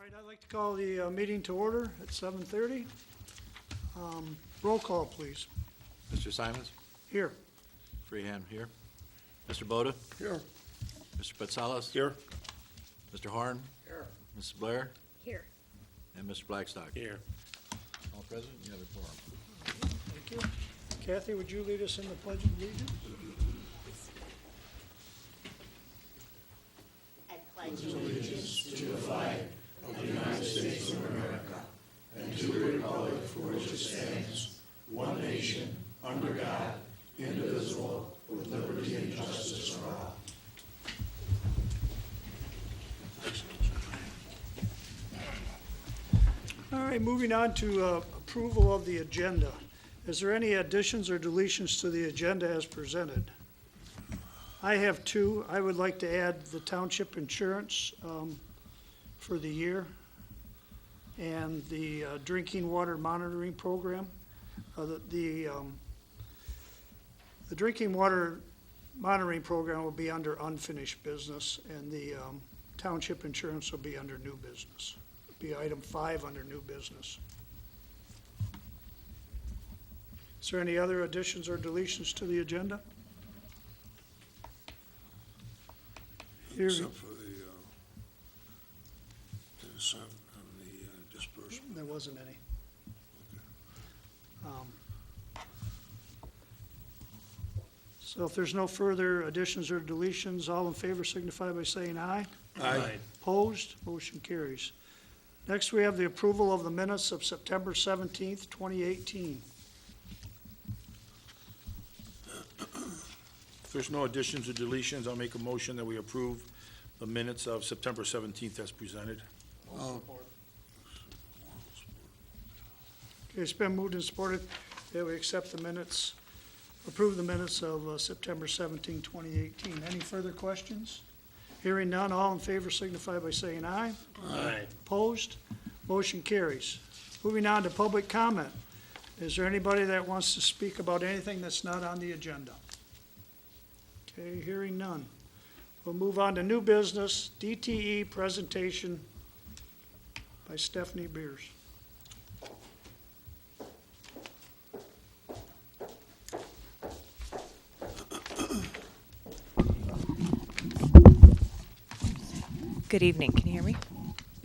right, I'd like to call the meeting to order at 7:30. Roll call, please. Mr. Simons? Here. Freehand here. Mr. Boda? Here. Mr. Petsalas? Here. Mr. Horn? Here. Mrs. Blair? Here. And Mr. Blackstock? Here. All present, you have a quorum. Thank you. Kathy, would you lead us in the Pledge of Allegiance? I pledge allegiance. All right, moving on to approval of the agenda. Is there any additions or deletions to the agenda as presented? I have two. I would like to add the township insurance for the year and the drinking water monitoring program. The drinking water monitoring program will be under unfinished business, and the township insurance will be under new business. Be item 5 under new business. Is there any other additions or deletions to the agenda? Here, Except for the consent and the disbursement. there wasn't any. So if there's no further additions or deletions, all in favor signify by saying aye. Aye. Opposed? Motion carries. Next, we have the approval of the minutes of September 17th, 2018. If there's no additions or deletions, I'll make a motion that we approve the minutes of September 17th as presented. Okay, it's been moved and supported that we accept the minutes, approve the minutes of September 17, 2018. Any further questions? Hearing none, all in favor signify by saying aye. Aye. Opposed? Motion carries. Moving on to public comment. Is there anybody that wants to speak about anything that's not on the agenda? Okay, hearing none. We'll move on to new business, DTE presentation by Stephanie Beers. Good evening. Can you hear me?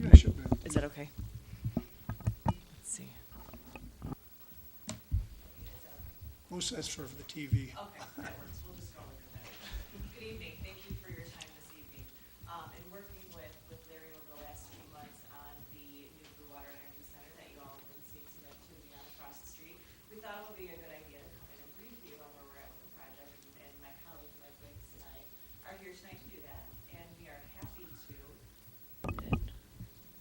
Yeah, should be. Is that okay? Let's see. Most that's for the TV. Okay, that works, we'll just go with that. Good evening, thank you for your time this evening. In working with Larry over the last few months on the new Blue Water Energy Center that you all have been seeing some activity on across the street, we thought it would be a good idea to come in and brief you on where we're at with the project, and my colleague Mike Wicks and I are here tonight to do that, and we are happy to.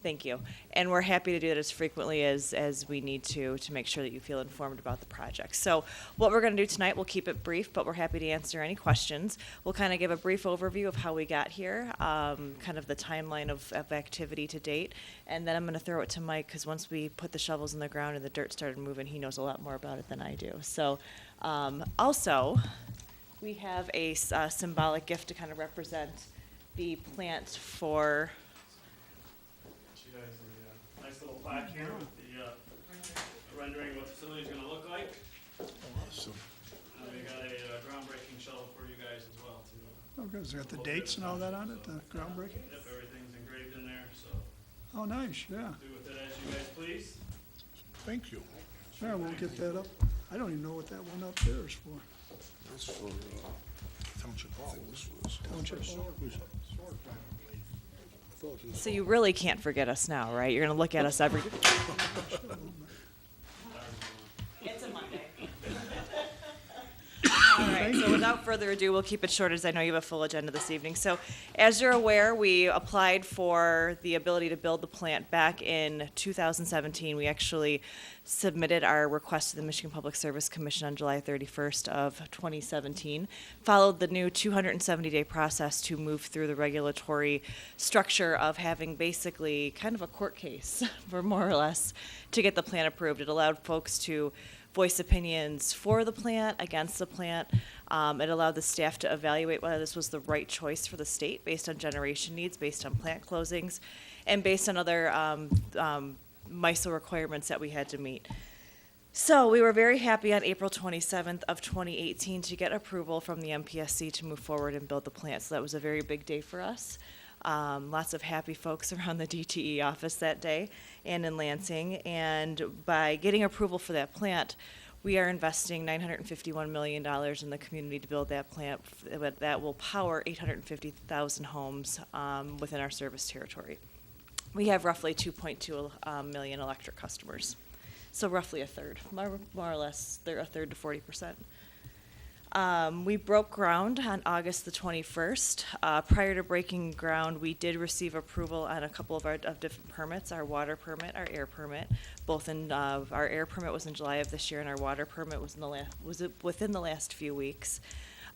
Thank you. And we're happy to do that as frequently as we need to make sure that you feel informed about the project. So what we're going to do tonight, we'll keep it brief, but we're happy to answer any questions. We'll kind of give a brief overview of how we got here, kind of the timeline of activity to date, and then I'm going to throw it to Mike, because once we put the shovels in the ground and the dirt started moving, he knows a lot more about it than I do. So also, we have a symbolic gift to kind of represent the plant for... You guys a nice little plaque here with the rendering of what the facility is going to look like. Awesome. We got a groundbreaking shovel for you guys as well, too. Oh, good. Has it got the dates and all that on it, the groundbreaking? Yep, everything's engraved in there, so Oh, nice, yeah. do with it as you guys please. Thank you. Yeah, we'll get that up. I don't even know what that one up there is for. That's for Township Hall. Township Hall. So you really can't forget us now, right? You're going to look at us every... It's a Monday. All right, so without further ado, we'll keep it short, as I know you have a full agenda this evening. So as you're aware, we applied for the ability to build the plant back in 2017. We actually submitted our request to the Michigan Public Service Commission on July 31st of 2017, followed the new 270-day process to move through the regulatory structure of having basically kind of a court case, for more or less, to get the plan approved. It allowed folks to voice opinions for the plant, against the plant. It allowed the staff to evaluate whether this was the right choice for the state based on generation needs, based on plant closings, and based on other MISO requirements that we had to meet. So we were very happy on April 27th of 2018 to get approval from the MPSC to move forward and build the plant. So that was a very big day for us. Lots of happy folks around the DTE office that day and in Lansing. And by getting approval for that plant, we are investing $951 million in the community to build that plant that will power 850,000 homes within our service territory. We have roughly 2.2 million electric customers. So roughly a third, more or less, they're a third to 40%. We broke ground on August the 21st. Prior to breaking ground, we did receive approval on a couple of different permits, our water permit, our air permit. Our air permit was in July of this year, and our water permit was within the last few weeks.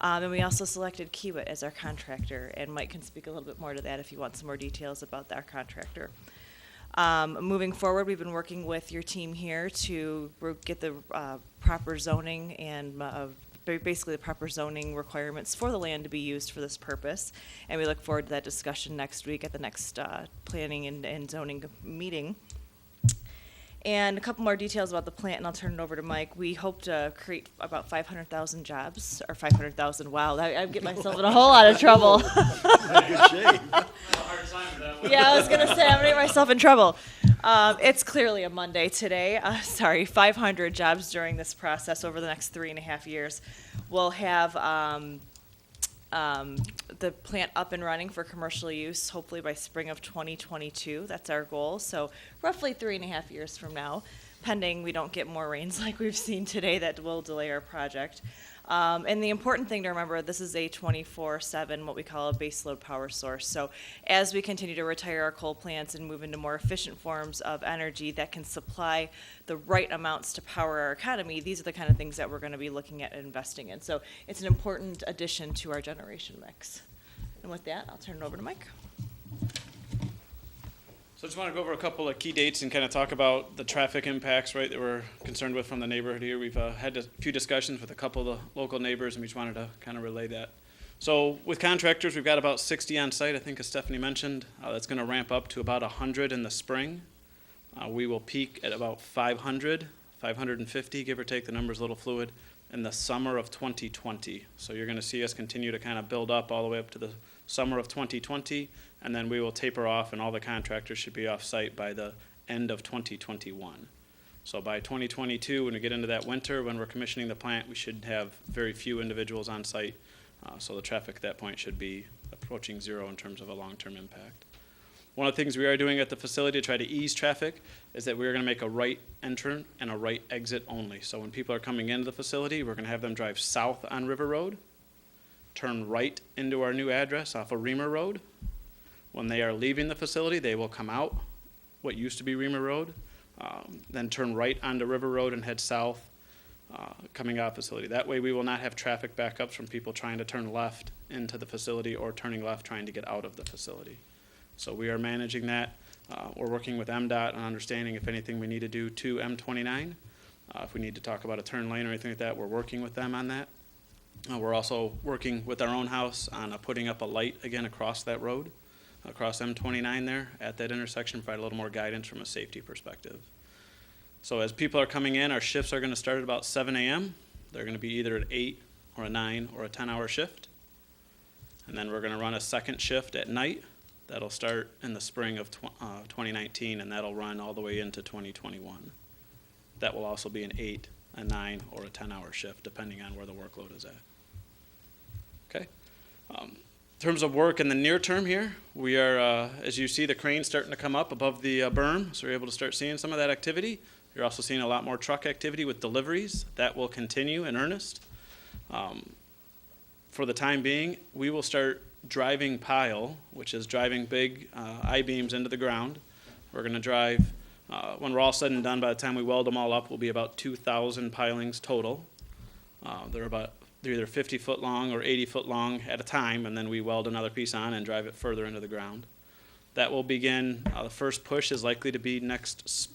And we also selected Kiewit as our contractor, and Mike can speak a little bit more to that if you want some more details about our contractor. Moving forward, we've been working with your team here to get the proper zoning and basically the proper zoning requirements for the land to be used for this purpose. And we look forward to that discussion next week at the next planning and zoning meeting. And a couple more details about the plant, and I'll turn it over to Mike. We hope to create about 500,000 jobs, or 500,000, wow, I get myself in a whole lot of trouble. Good shape. A hard time with that one. Yeah, I was gonna say, I'm gonna get myself in trouble. It's clearly a Monday today. 500 jobs during this process over the next 3.5 years. We'll have the plant up and running for commercial use, hopefully by spring of 2022. That's our goal. So roughly 3.5 years from now, pending we don't get more rains like we've seen today that will delay our project. And the important thing to remember, this is a 24/7, what we call a baseload power source. So as we continue to retire our coal plants and move into more efficient forms of energy that can supply the right amounts to power our economy, these are the kind of things that we're going to be looking at and investing in. So it's an important addition to our generation mix. And with that, I'll turn it over to Mike. So I just want to go over a couple of key dates and kind of talk about the traffic impacts, right, that we're concerned with from the neighborhood here. We've had a few discussions with a couple of the local neighbors, and we just wanted to kind of relay that. So with contractors, we've got about 60 on site, I think, as Stephanie mentioned. That's going to ramp up to about 100 in the spring. We will peak at about 500, 550, give or take. The number's a little fluid, in the summer of 2020. So you're going to see us continue to kind of build up all the way up to the summer of 2020, and then we will taper off, and all the contractors should be off site by the end of 2021. So by 2022, when we get into that winter, when we're commissioning the plant, we should have very few individuals on site. So the traffic at that point should be approaching zero in terms of a long-term impact. One of the things we are doing at the facility to try to ease traffic is that we're going to make a right entrance and a right exit only. So when people are coming into the facility, we're going to have them drive south on River Road, turn right into our new address off of Reamer Road. When they are leaving the facility, they will come out what used to be Reamer Road, then turn right onto River Road and head south, coming out of the facility. That way we will not have traffic backups from people trying to turn left into the facility or turning left trying to get out of the facility. So we are managing that. We're working with MDOT on understanding if anything we need to do to M29. If we need to talk about a turn lane or anything like that, we're working with them on that. We're also working with our own house on putting up a light again across that road, across M29 there at that intersection, provide a little more guidance from a safety perspective. So as people are coming in, our shifts are going to start at about 7 a.m. They're going to be either an 8 or a 9 or a 10-hour shift. And then we're going to run a second shift at night. That'll start in the spring of 2019, and that'll run all the way into 2021. That will also be an 8, a 9, or a 10-hour shift, depending on where the workload is at. Okay. In terms of work in the near term here, we are, as you see, the crane starting to come up above the berm, so we're able to start seeing some of that activity. You're also seeing a lot more truck activity with deliveries. That will continue in earnest. For the time being, we will start driving pile, which is driving big I-beams into the ground. We're going to drive, when we're all said and done, by the time we weld them all up, will be about 2,000 pilings total. They're either 50 foot long or 80 foot long at a time, and then we weld another piece on and drive it further into the ground. That will begin, the first push is likely to be next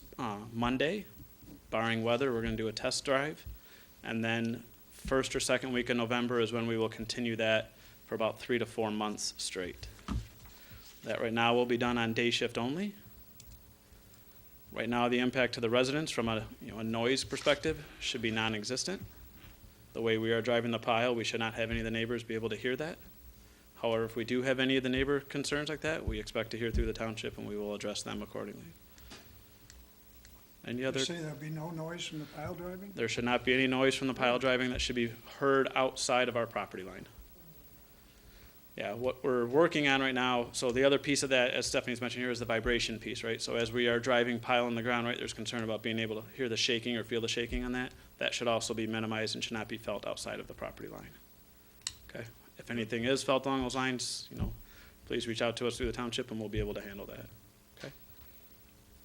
Monday, barring weather, we're gonna do a test drive. And then first or second week of November is when we will continue that for about 3 to 4 months straight. That right now will be done on day shift only. Right now, the impact to the residents from a noise perspective should be non-existent. The way we are driving the pile, we should not have any of the neighbors be able to hear that. However, if we do have any of the neighbor concerns like that, we expect to hear through the township and we will address them accordingly. Any You other? say there'll be no noise from the pile driving? There should not be any noise from the pile driving that should be heard outside of our property line. Yeah, what we're working on right now, so the other piece of that, as Stephanie's mentioned here, is the vibration piece, right? So as we are driving pile on the ground, right, there's concern about being able to hear the shaking or feel the shaking on that. That should also be minimized and should not be felt outside of the property line. Okay? If anything is felt along those lines, please reach out to us through the township and we'll be able to handle that. Okay?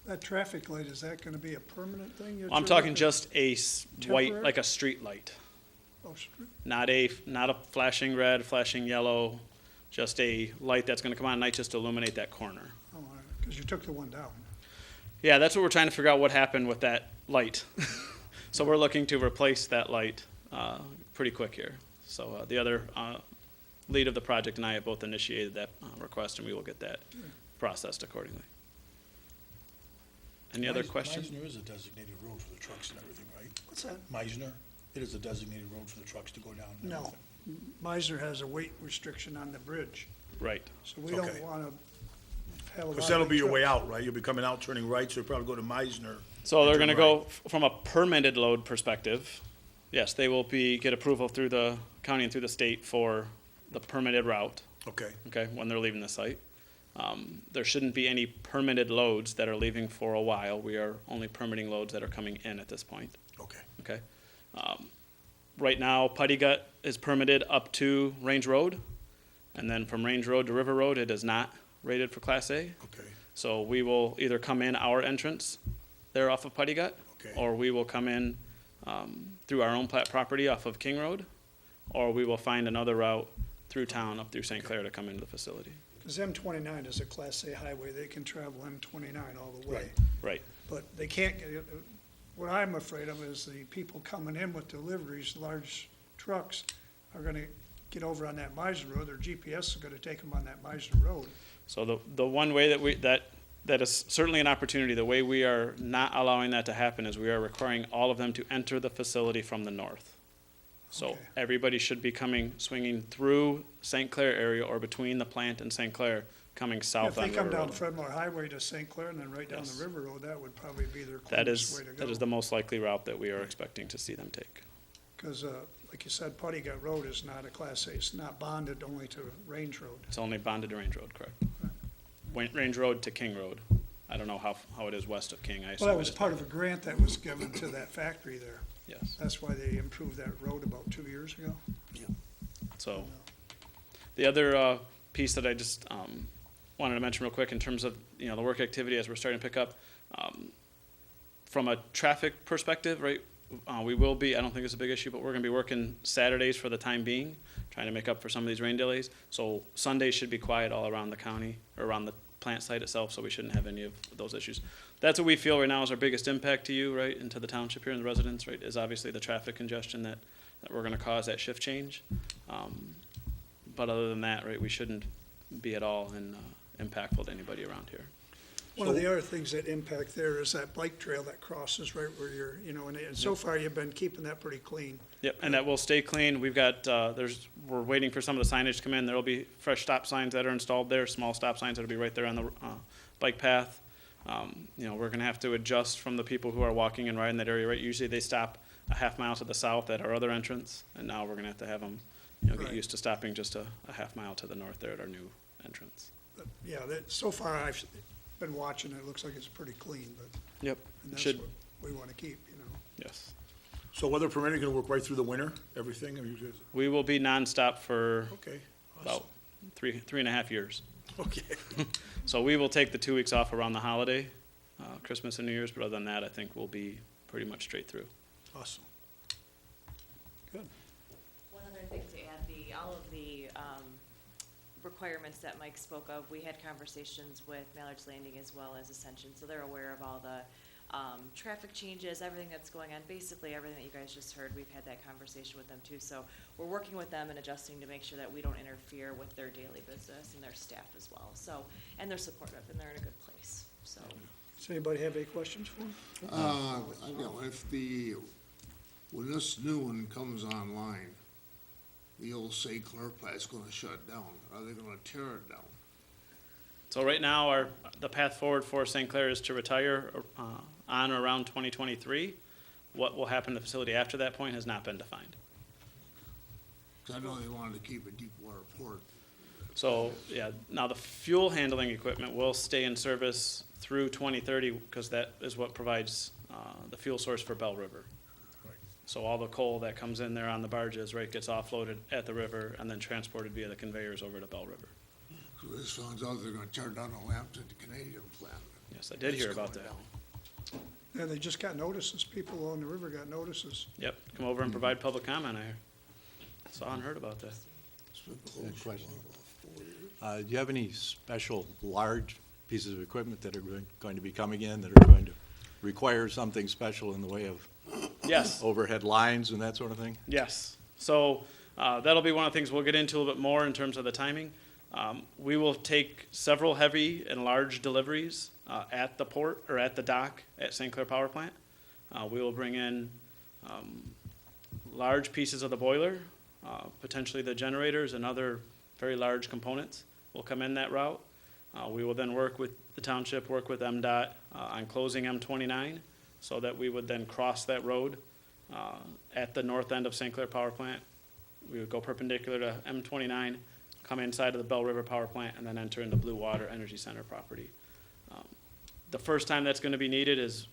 That traffic light, is that gonna be a permanent thing? that I'm you're talking looking- just a white, Temporary? like a street light. Oh, street- Not a flashing red, flashing yellow, just a light that's gonna come on at night just to illuminate that corner. oh, all right, 'cause you took the one down. Yeah, that's what we're trying to figure out what happened with that light. So we're looking to replace that light pretty quick here. So the other lead of the project and I have both initiated that request and we will get that processed accordingly. Any other questions? Meisner is a designated road for the trucks and everything, right? What's that? Meisner, it is a designated road for the trucks to go down and No. everything. Meisner has a weight restriction on the bridge, Right. so we don't Okay. wanna have a lot Because of that'll be big your way trucks. out, right? You'll be coming out, turning right, so you'll probably go to Meisner. So they're and gonna turn go, right. from a permitted load perspective, yes, they will get approval through the county and through the state for the permitted route, Okay, okay, when they're leaving the site. There shouldn't be any permitted loads that are leaving for a while. We are only permitting loads that are coming in at this point, okay, okay? Right now, Putty Gut is permitted up to Range Road, and then from Range Road to River Road, it is not rated for Class A. okay, So we will either come in our entrance there off of Putty Gut, okay. or we will come in through our own plat property off of King Road, or we will find another route through town up through St. Clair to come into the facility. Cause M29 is a Class A highway, they can travel M29 all the way. Right. Right. But they can't get, what I'm afraid of is the people coming in with deliveries, large trucks, are gonna get over on that Meisner Road, their GPS is gonna take them on that Meisner Road. So the one way that is certainly an opportunity, the way we are not allowing that to happen is we are requiring all of them to enter the facility from the north. So Okay. everybody should be swinging through St. Clair area or between the plant and St. Clair, coming If south they on come River down Road. Fredmore Highway to St. Clair and then right down Yes. the River Road, that would probably be their That closest way to that is go. the most likely route that we are expecting to see them take. Cause, like you said, Putty Gut Road is not a Class A, it's not bonded only to Range Road. It's only bonded to Range Road, correct? Range Road to King Road. I don't know how it is west of King. I assume Well, that it was is part of a grant that was given to that factory there. Yes. That's why they improved that road about 2 years ago. So, the other piece that I just wanted to mention real quick in terms of, the work activity as we're starting to pick up, from a traffic perspective, right, we will be, I don't think it's a big issue, but we're gonna be working Saturdays for the time being, trying to make up for some of these rain delays. So Sundays should be quiet all around the county, or around the plant site itself, so we shouldn't have any of those issues. That's what we feel right now is our biggest impact to you, right, and to the township here and the residents, right, is obviously the traffic congestion that we're gonna cause that shift change. But other than that, right, we shouldn't be at all impactful to anybody around here. One of the other things that impact there is that bike trail that crosses right where you're, and so far you've been keeping that pretty clean. Yep, and that will stay clean. We've got, we're waiting for some of the signage to come in. There'll be fresh stop signs that are installed there, small stop signs that'll be right there on the bike path. We're gonna have to adjust from the people who are walking and riding that area, right? Usually they stop a half mile to the south at our other entrance, and now we're gonna have to have them, get Right. used to stopping just a half mile to the north there at our new entrance. But, yeah, so far I've been watching, it looks like it's pretty clean, but, Yep, and that's should, what we wanna keep, yes. So weather permitting, gonna work right through the winter, everything? I mean, We will be nonstop for okay, about awesome. 3.5 years. Okay, So we will take the 2 weeks off around the holiday, Christmas and New Year's, but other than that, I think we'll be pretty much straight through. awesome. One other thing to add, all of the requirements that Mike spoke of, we had conversations with Mallard's Landing as well as Ascension, so they're aware of all the traffic changes, everything that's going on, basically everything that you guys just heard, we've had that conversation with them too. So we're working with them and adjusting to make sure that we don't interfere with their daily business and their staff as well. So, and they're supportive and they're in a good place, so. Does anybody have any questions for him? When this new one comes online, the old St. Clair plant's gonna shut down. Are they gonna tear it down? So right now, the path forward for St. Clair is to retire on or around 2023. What will happen to the facility after that point has not been defined. 'Cause I know they wanted to keep a deep water port. So, yeah, now the fuel handling equipment will stay in service through 2030 because that is what provides the fuel source for Bell River. So all the coal that comes in there on the barges, right, gets offloaded at the river and then transported via the conveyors over to Bell River. So this sounds out they're gonna tear down the lamps at the Canadian plant. Yes, I did hear It's about going that. down. Yeah, they just got notices. People along the river got notices. Yep, come over and provide public comment, I saw and heard about that. It's been closed for question. about 4 years. Do you have any special large pieces of equipment that are going to be coming in that are going to require something special in the way of Yes. overhead lines and that sort of thing? Yes. So that'll be one of the things we'll get into a little bit more in terms of the timing. We will take several heavy and large deliveries at the port or at the dock at St. Clair Power Plant. We will bring in large pieces of the boiler, potentially the generators and other very large components will come in that route. We will then work with the township, work with MDOT on closing M29 so that we would then cross that road at the north end of St. Clair Power Plant. We would go perpendicular to M29, come inside of the Bell River Power Plant, and then enter into Blue Water Energy Center property. The first time that's gonna be needed is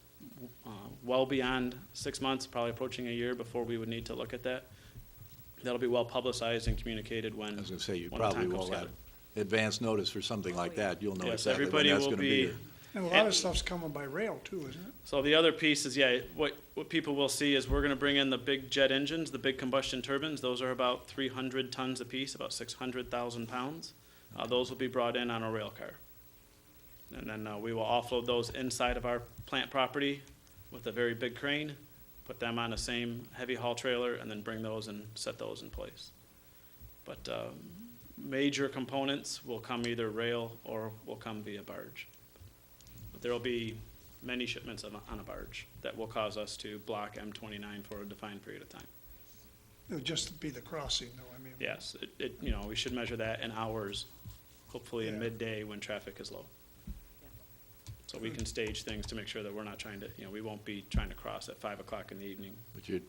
well beyond 6 months, probably approaching a year before we would need to look at that. That'll be well publicized and communicated when. I was gonna say, you when the probably time comes will have together. advance notice for something like that. You'll know Yes, exactly when everybody that's will gonna be- be. And a lot of stuff's coming by rail too, isn't it? So the other piece is, yeah, what people will see is we're gonna bring in the big jet engines, the big combustion turbines. Those are about 300 tons apiece, about 600,000 pounds. Those will be brought in on a rail car. And then we will offload those inside of our plant property with a very big crane, put them on the same heavy haul trailer, and then bring those and set those in place. But major components will come either rail or will come via barge. But there will be many shipments on a barge that will cause us to block M29 for a defined period of time. It'll just be the crossing though, I mean. Yes, we should measure that in hours, hopefully in Yeah. midday when traffic is low. So we can stage things to make sure that we're not trying to, we won't be trying to cross at 5 o'clock in the evening.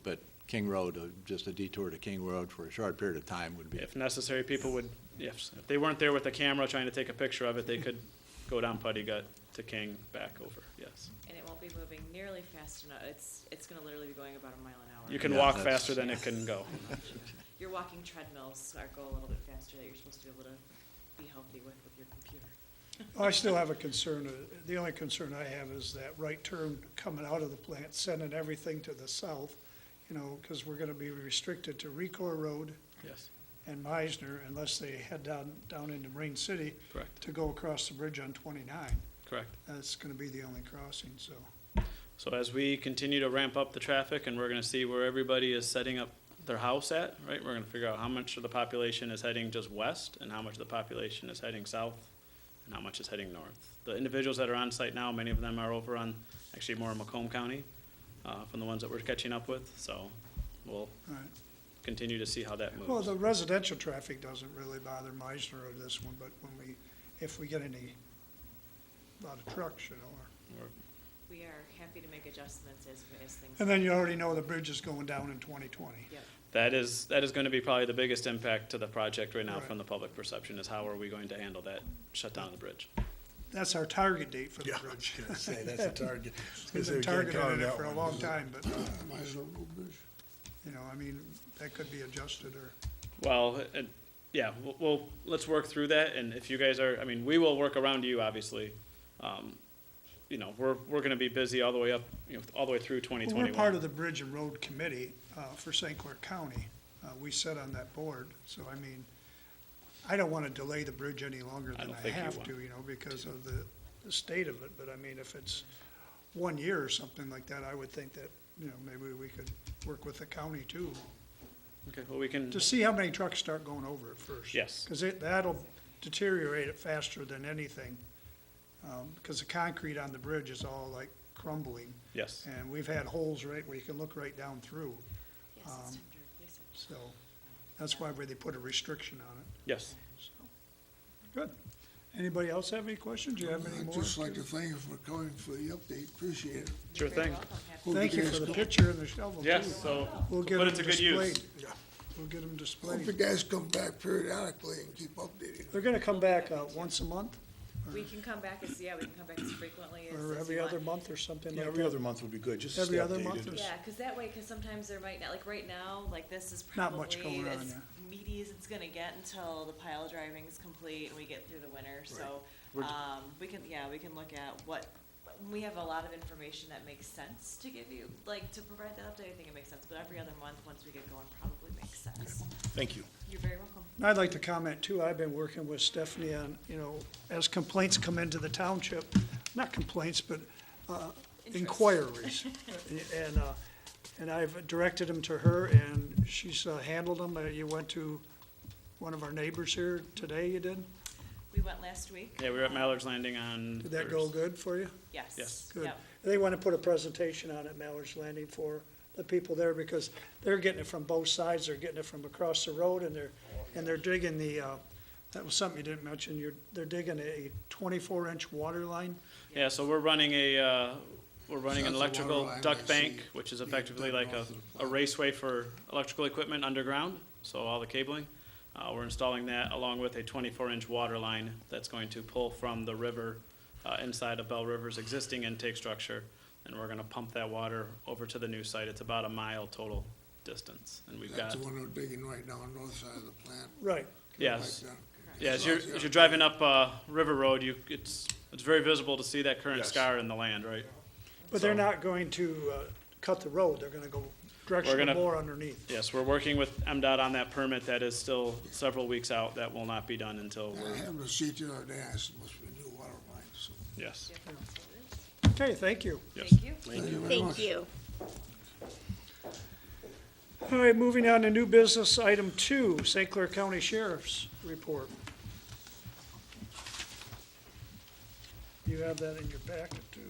But King Road, just a detour to King Road for a short period of time would be. If necessary, people would, if they weren't there with a camera trying to take a picture of it, they could go down Putty Gut to King, back over, yes. And it won't be moving nearly fast enough. It's gonna literally be going about a mile an hour. You can Yeah, walk that's- faster than it can go. Your walking treadmills go a little bit faster, that you're supposed to be able to be healthy with your computer. I still have a concern. The only concern I have is that right turn coming out of the plant, sending everything to the south, because we're gonna be restricted to Recor Road Yes, and Meisner unless they head down into Marine City correct, to go across the bridge on 29. correct. That's gonna be the only crossing, so. So as we continue to ramp up the traffic and we're gonna see where everybody is setting up their house at, right? We're gonna figure out how much of the population is heading just west and how much of the population is heading south and how much is heading north. The individuals that are on site now, many of them are over on, actually more in Macomb County, from the ones that we're catching up with, so we'll Right. continue to see how that moves. Well, the residential traffic doesn't really bother Meisner or this one, but if we get a lot of trucks, Or- We are happy to make adjustments as things. and then you already know the bridge is going down in 2020. Yep. That is gonna be probably the biggest impact to the project right now Right. from the public perception, is how are we going to handle that shutdown of the bridge? That's our target date for the Yeah, I was bridge. gonna say, that's the target. We've been targeting it for a long time, but, Meisner Road Bridge. that could be adjusted or, Well, yeah, let's work through that, and if you guys are, we will work around you, obviously. We're gonna be busy all the way up, all the way through well, 2021. we're part of the Bridge and Road Committee for St. Clair County. We sit on that board, so I don't want to delay the bridge any longer I than don't I think you have want to, because of the state of it, but if it's 1 year or something like that, I would think that, maybe we could work with the county too, Okay, well, we can, to see how many trucks start going over it first. Yes. Because that'll deteriorate it faster than anything, because the concrete on the bridge is all like crumbling. yes. And we've had holes right where you can look right down through. Yes, it's time to replace it. So that's why they put a restriction on it. Yes. Good. Anybody else have any questions? Do you have any I'd more? just like to thank you for coming for the update, appreciate it. Sure Very thing. welcome. Happy- Hope Thank you guys for the come- picture and the shovel too. Yes, so We'll get put them it to good use. displayed. We'll get them Hope you displayed. guys come back periodically and keep updating. They're gonna come back, once a month We can come back as, yeah, we can come back as frequently as or as every you other want. month or something Yeah, like every that. other month would be good, just to Every stay other month updated. or Yeah, because that way, because sometimes there might not, like right now, like this is Not much probably going on, as yeah. meaty as it's gonna get until the pile driving is complete and we get through the winter, so, We're j- we can look at what, we have a lot of information that makes sense to give you, like, to provide that update, I think it makes sense, but every other month, once we get going, probably makes sense. Thank you. You're very welcome. I'd like to comment too, I've been working with Stephanie on, as complaints come into the township, not complaints, but inquiries. And I've directed them to her, and she's handled them. You went to one of our neighbors here today, you did? We went last week. Yeah, we were at Mallard's Landing on. Did that go good for you? Yes. Yes. Good. Yep. They want to put a presentation on at Mallard's Landing for the people there, because they're getting it from both sides. They're getting it from across the road, and they're digging that was something you didn't mention, they're digging a 24-inch water line. Yeah, so we're running an That's the electrical water line duct I bank, see which is being effectively dug like north of the a plant. raceway for electrical equipment underground, so all the cabling. We're installing that along with a 24-inch water line that's going to pull from the river inside of Bell River's existing intake structure, and we're gonna pump that water over to the new site. It's about a mile total distance, and we've That's got, the one they're digging right now on the north side of the plant. Right. yes. Like that. Yeah, as you're driving up River Road, it's very visible to see that current Yes. scar in the land, right? But they're So- not going to cut the road. They're going to go direction gonna- more underneath. Yes, we're working with MDOT on that permit. That is still several weeks out. That will not be done until I we're, happened to see it the other day, I said, must be a new water line, so. yes. Okay, thank you. Yes. Thank you. Thank you very much. All right, moving on to new business, item 2, St. Clair County Sheriff's Report. You have that in your packet too.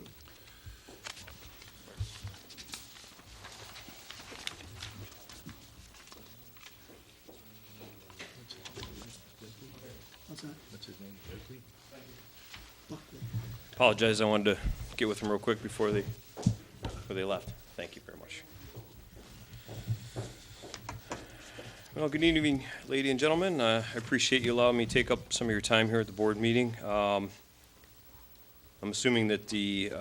What's that? Buckley. Apologize, I wanted to get with them real quick before they left. Thank you very much. Well, good evening, ladies and gentlemen. I appreciate you allowing me to take up some of your time here at the board meeting. I'm assuming that the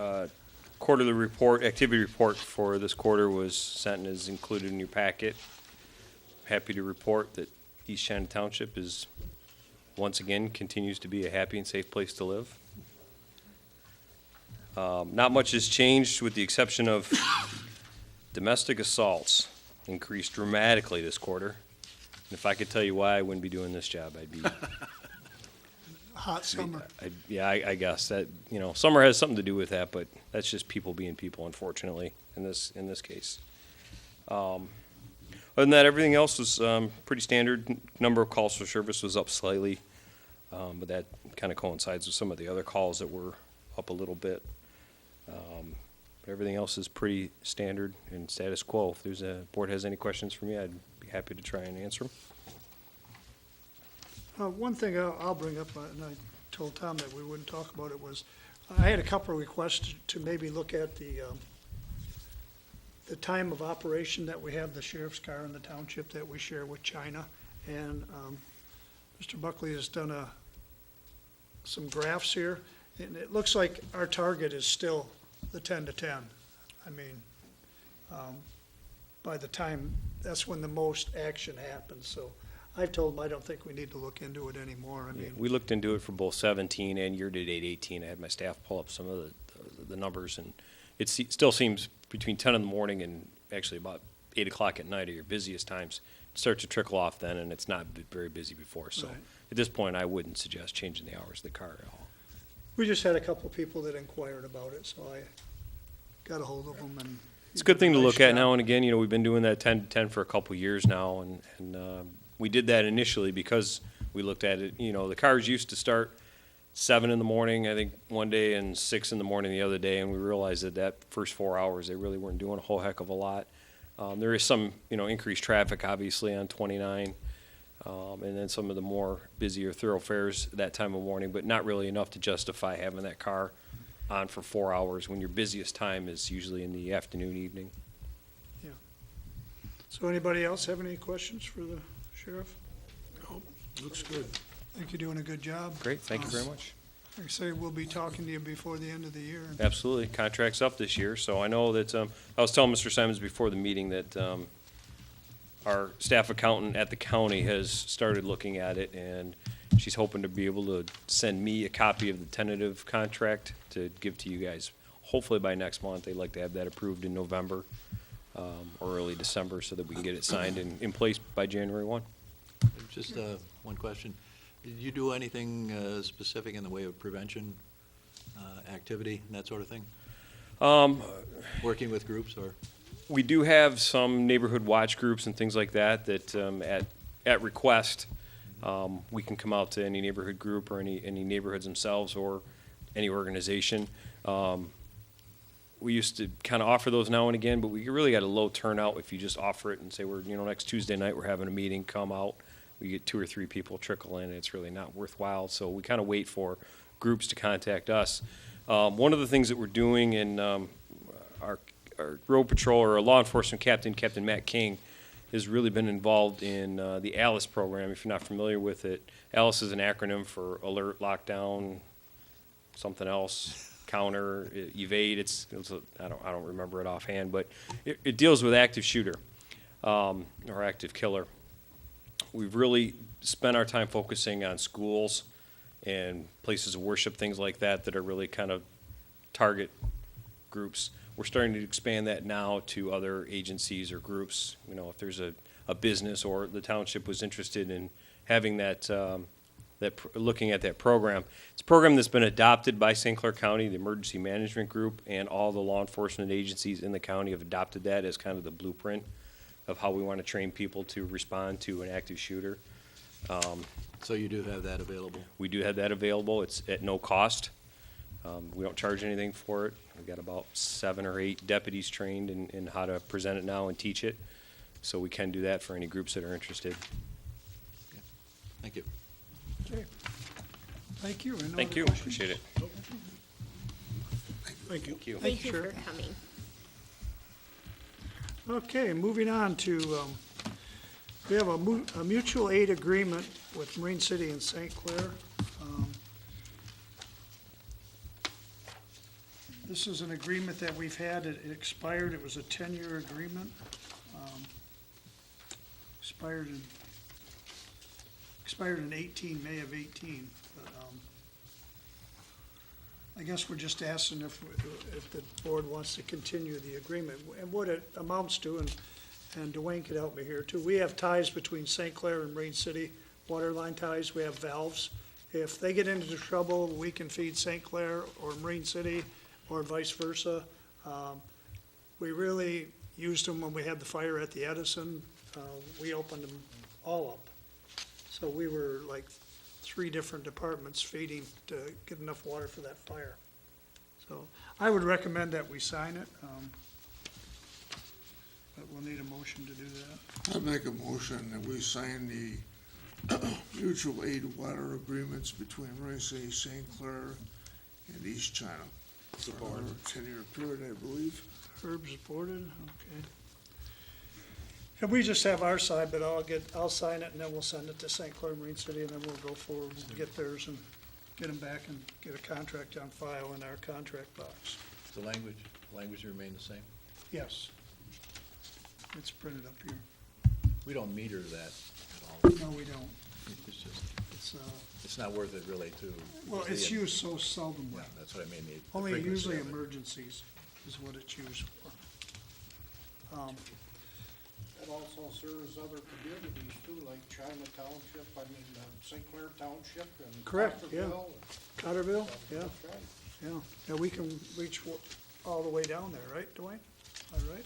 quarterly report, activity report for this quarter was sent and is included in your packet. Happy to report that East China Township is, once again, continues to be a happy and safe place to live. Not much has changed with the exception of domestic assaults increased dramatically this quarter. And if I could tell you why I wouldn't be doing this job, I'd be, Hot summer. I guess that, summer has something to do with that, but that's just people being people, unfortunately, in this case. Other than that, everything else was pretty standard. Number of calls for service was up slightly, but that kind of coincides with some of the other calls that were up a little bit. But everything else is pretty standard and status quo. If there's board has any questions for me, I'd be happy to try and answer them. One thing I'll bring up, and I told Tom that we wouldn't talk about it, was I had a couple of requests to maybe look at the time of operation that we have the sheriff's car in the township that we share with China. And Mr. Buckley has done some graphs here, and it looks like our target is still the 10 to 10. I mean, by the time, that's when the most action happens, so I've told him I don't think we need to look into it anymore. I mean, We looked into it for both 17 and year-to-date 18. I had my staff pull up some of the numbers, and it still seems between 10 in the morning and actually about 8 o'clock at night are your busiest times. It starts to trickle off then, and it's not very busy before. So Right. at this point, I wouldn't suggest changing the hours of the car at all. we just had a couple of people that inquired about it, so got a hold of him and. It's a good thing to Nice look at job. now and again. You know, we've been doing that 10 to 10 for a couple years now, and we did that initially because we looked at it. You know, the cars used to start 7 in the morning, I think, one day, and 6 in the morning the other day, and we realized that first 4 hours they really weren't doing a whole heck of a lot. There is some, you know, increased traffic obviously on 29, and then some of the more busier thoroughfares that time of morning, but not really enough to justify having that car on for 4 hours when your busiest time is usually in the afternoon, evening. So anybody else have any questions for the sheriff? Looks good. I think you're doing a good job. Great, thank you very much. Like I say, we'll be talking to you before the end of the year. Absolutely. Contract's up this year, so I know that, I was telling Mr. Simons before the meeting that, our staff accountant at the county has started looking at it, and she's hoping to be able to send me a copy of the tentative contract to give to you guys. Hopefully by next month. They'd like to have that approved in November, or early December, so that we can get it signed and in place by January 1. Just one question. Did you do anything specific in the way of prevention activity and that sort of thing? Working with groups or? We do have some neighborhood watch groups and things like that, at request, we can come out to any neighborhood group or any neighborhoods themselves or any organization. We used to kind of offer those now and again, but we really got a low turnout if you just offer it and say, next Tuesday night, we're having a meeting, come out. We get 2 or 3 people trickle in, and it's really not worthwhile. So we kind of wait for groups to contact us. One of the things that we're doing in our road patrol, or our law enforcement captain, Captain Matt King, has really been involved in the ALICE program. If you're not familiar with it, ALICE is an acronym for Alert, Lockdown, something else, Counter, Evade. I don't remember it offhand, but it deals with active shooter or active killer. We've really spent our time focusing on schools and places of worship, things like that, that are really kind of target groups. We're starting to expand that now to other agencies or groups. You know, if there's a business or the township was interested in having that, looking at that program. It's a program that's been adopted by St. Clair County, the Emergency Management Group, and all the law enforcement agencies in the county have adopted that as kind of the blueprint of how we want to train people to respond to an active shooter. So you do have that available? We do have that available. It's at no cost. We don't charge anything for it. We've got about 7 or 8 deputies trained in how to present it now and teach it. So we can do that for any groups that are interested. Thank you. Okay. Thank you. Any Thank other you. questions? Appreciate it. Thank you. Thank you. Thank you for Sheriff. coming. Okay, moving on to, we have a mutual aid agreement with Marine City and St. Clair. This is an agreement that we've had, it expired, it was a 10-year agreement. Expired in 18, May of 18. But, I guess we're just asking if the board wants to continue the agreement. And what it amounts to, and Dwayne could help me here too, we have ties between St. Clair and Marine City, water line ties, we have valves. If they get into trouble, we can feed St. Clair or Marine City, or vice versa. We really used them when we had the fire at the Edison. We opened them all up. So we were like 3 different departments feeding to get enough water for that fire. So I would recommend that we sign it. But we'll need a motion to do that. I'd make a motion that we sign the mutual aid water agreements between Marine City, St. Clair, and East China. For a 10-year period, I believe. Herb supported, okay. And we just have our side, but I'll sign it and then we'll send it to St. Clair Marine City and then we'll go forward and get theirs and get them back and get a contract on file in our contract box. The language remain the same? Yes. It's printed up here. We don't meter that at all. No, we don't. It's just, It's, it's not worth it really to. well, it's used so seldomly. Yeah, that's what I mean. the Only frequency usually of it. emergencies is what it's used for. It also serves other communities too, like China Township, St. Clair Township and Correct, yeah. Cotterville. Cotterville, yeah, That's right. yeah. Yeah, we can reach all the way down there, right, Dwayne? All right?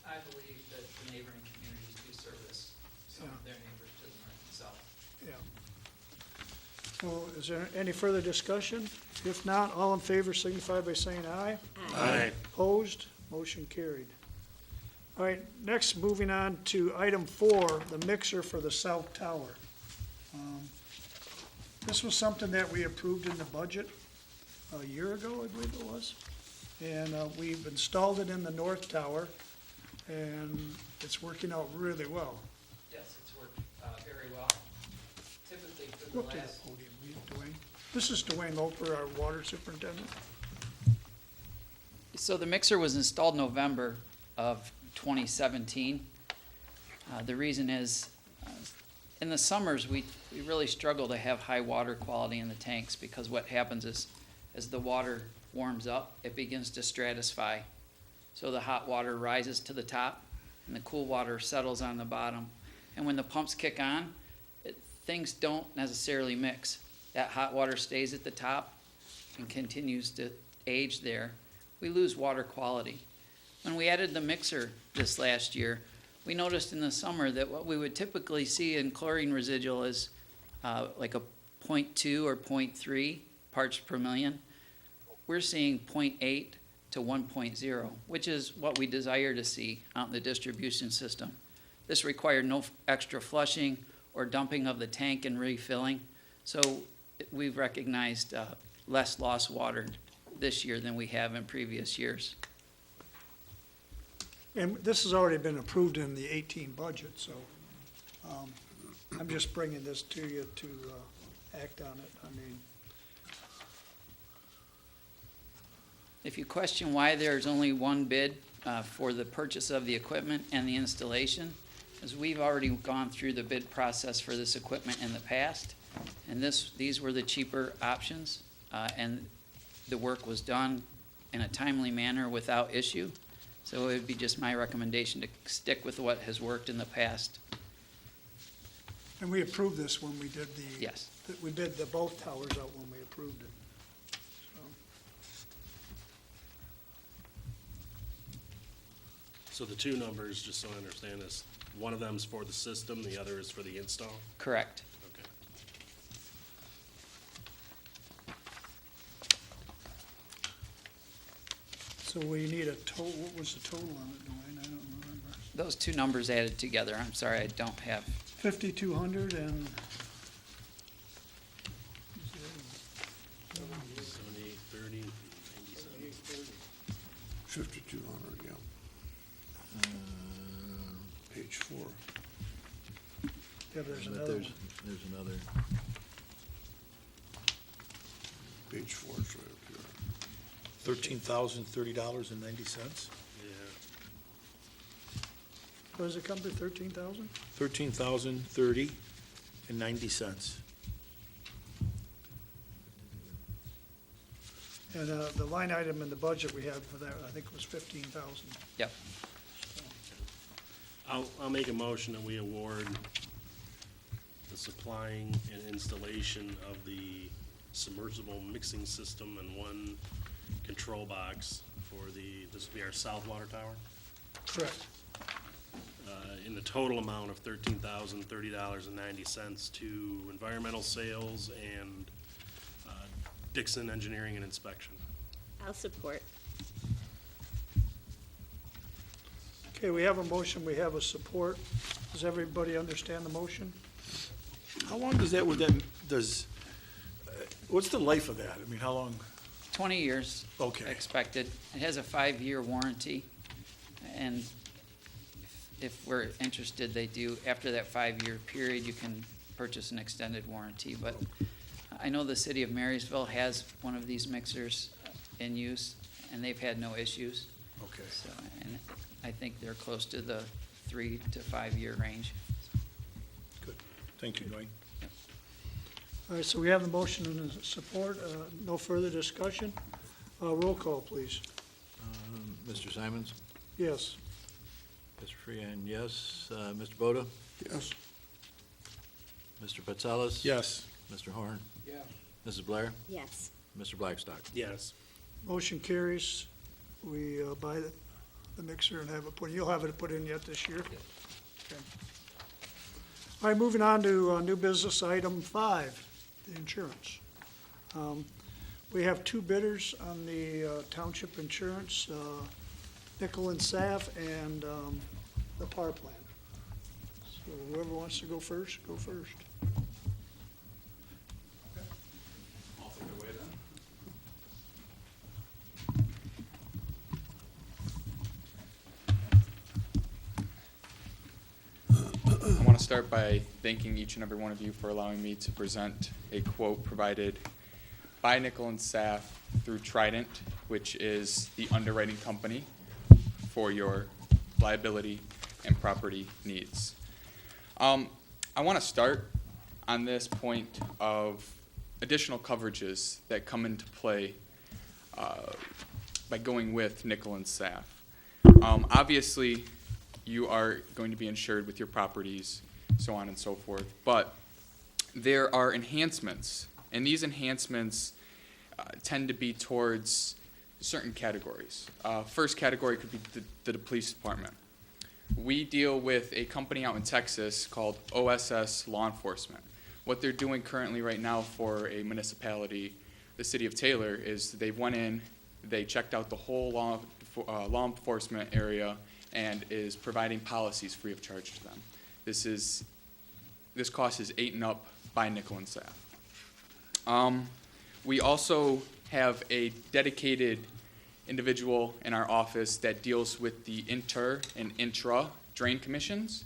I believe that the neighboring communities do service some of their neighbors to the north and south. Yeah. So is there any further discussion? If not, all in favor signify by saying aye. Aye. Opposed? Motion carried. All right, next, moving on to item 4, the mixer for the south tower. This was something that we approved in the budget a year ago, I believe it was. And we've installed it in the north tower, and it's working out really well. Yes, it's worked very well. Typically for Go up the to last, the podium, Dwayne. This is Dwayne Loper, our water superintendent. so the mixer was installed November of 2017. The reason is, in the summers, we really struggle to have high water quality in the tanks because what happens is, as the water warms up, it begins to stratify. So the hot water rises to the top and the cool water settles on the bottom. And when the pumps kick on, things don't necessarily mix. That hot water stays at the top and continues to age there. We lose water quality. When we added the mixer this last year, we noticed in the summer that what we would typically see in chlorine residual is like a 0.2 or 0.3 parts per million. We're seeing 0.8 to 1.0, which is what we desire to see out in the distribution system. This required no extra flushing or dumping of the tank and refilling. So we've recognized less lost water this year than we have in previous years. And this has already been approved in the 18 budget, so I'm just bringing this to you to act on it. I mean, If you question why there's only one bid for the purchase of the equipment and the installation, is we've already gone through the bid process for this equipment in the past, and these were the cheaper options, and the work was done in a timely manner without issue. So it would be just my recommendation to stick with what has worked in the past. and we approved this when we did Yes. we bid the both towers out when we approved it. So the two numbers, just so I understand this, one of them's for the system, the other is for the install? Correct. Okay. So we need a total, what was the total on it, Dwayne? I don't remember. Those two numbers added together, I'm sorry, I don't have, 5,200 and, 78, 30, 97. 5,200, yeah. Page 4. yeah, there's But another one. there's another. Page 4 is right up here. $13,030.90. Yeah. What does it come to, 13,000? $13,030.90. And the line item in the budget we had for that, I think, was 15,000. yep. I'll make a motion that we award the supplying and installation of the submersible mixing system and one control box for this will be our south water tower, Correct. in the total amount of $13,030.90 to environmental sales and Dixon Engineering and Inspection. I'll support. Okay, we have a motion, we have a support. Does everybody understand the motion? How long does what's the life of that? I mean, how long? 20 years. Okay. Expected. It has a 5-year warranty, and if we're interested, they do, after that 5-year period, you can purchase an extended warranty. But I know the city of Marysville has one of these mixers in use, and they've had no issues. Okay. So, and I think they're close to the 3 to 5 year range. Good. Thank you, Dwayne. All right, so we have the motion and the support. No further discussion. Roll call, please. Mr. Simons? Yes. Mr. Freehan, yes. Mr. Boda? Yes. Mr. Patsalas? Yes. Mr. Horn? Yeah. Mrs. Blair? Yes. Mr. Blackstock? Yes. Motion carries. we buy the mixer and have it put, you'll have it put in yet this year? Okay. All right, moving on to new business item 5, the insurance. We have 2 bidders on the township insurance, Nickel and Saf and the power plant. So whoever wants to go first, go first. I'll take it away then. I want to start by thanking each and every one of you for allowing me to present a quote provided by Nickel and Saf through Trident, which is the underwriting company for your liability and property needs. I want to start on this point of additional coverages that come into play by going with Nickel and Saf. Obviously, you are going to be insured with your properties, so on and so forth, but there are enhancements, and these enhancements tend to be towards certain categories. First category could be the police department. We deal with a company out in Texas called OSS Law Enforcement. What they're doing currently right now for a municipality, the city of Taylor, is they went in, they checked out the whole law enforcement area and is providing policies free of charge to them. This cost is eaten up by Nickel and Saf. We also have a dedicated individual in our office that deals with the inter and intra drain commissions.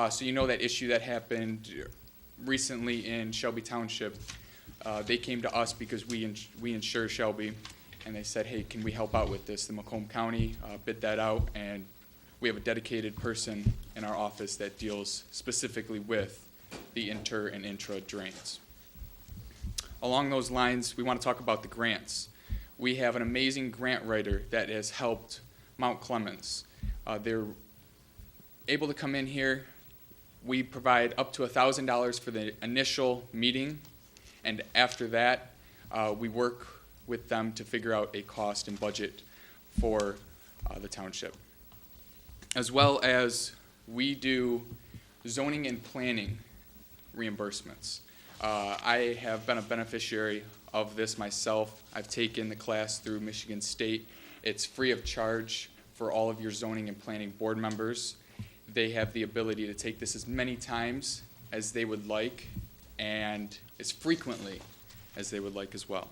So you know that issue that happened recently in Shelby Township. They came to us because we insure Shelby, and they said, hey, can we help out with this? The Macomb County bid that out, and we have a dedicated person in our office that deals specifically with the inter and intra drains. Along those lines, we want to talk about the grants. We have an amazing grant writer that has helped Mount Clemens. They're able to come in here. We provide up to $1,000 for the initial meeting, and after that, we work with them to figure out a cost and budget for the township. As well as we do zoning and planning reimbursements. I have been a beneficiary of this myself. I've taken the class through Michigan State. It's free of charge for all of your zoning and planning board members. They have the ability to take this as many times as they would like and as frequently as they would like as well.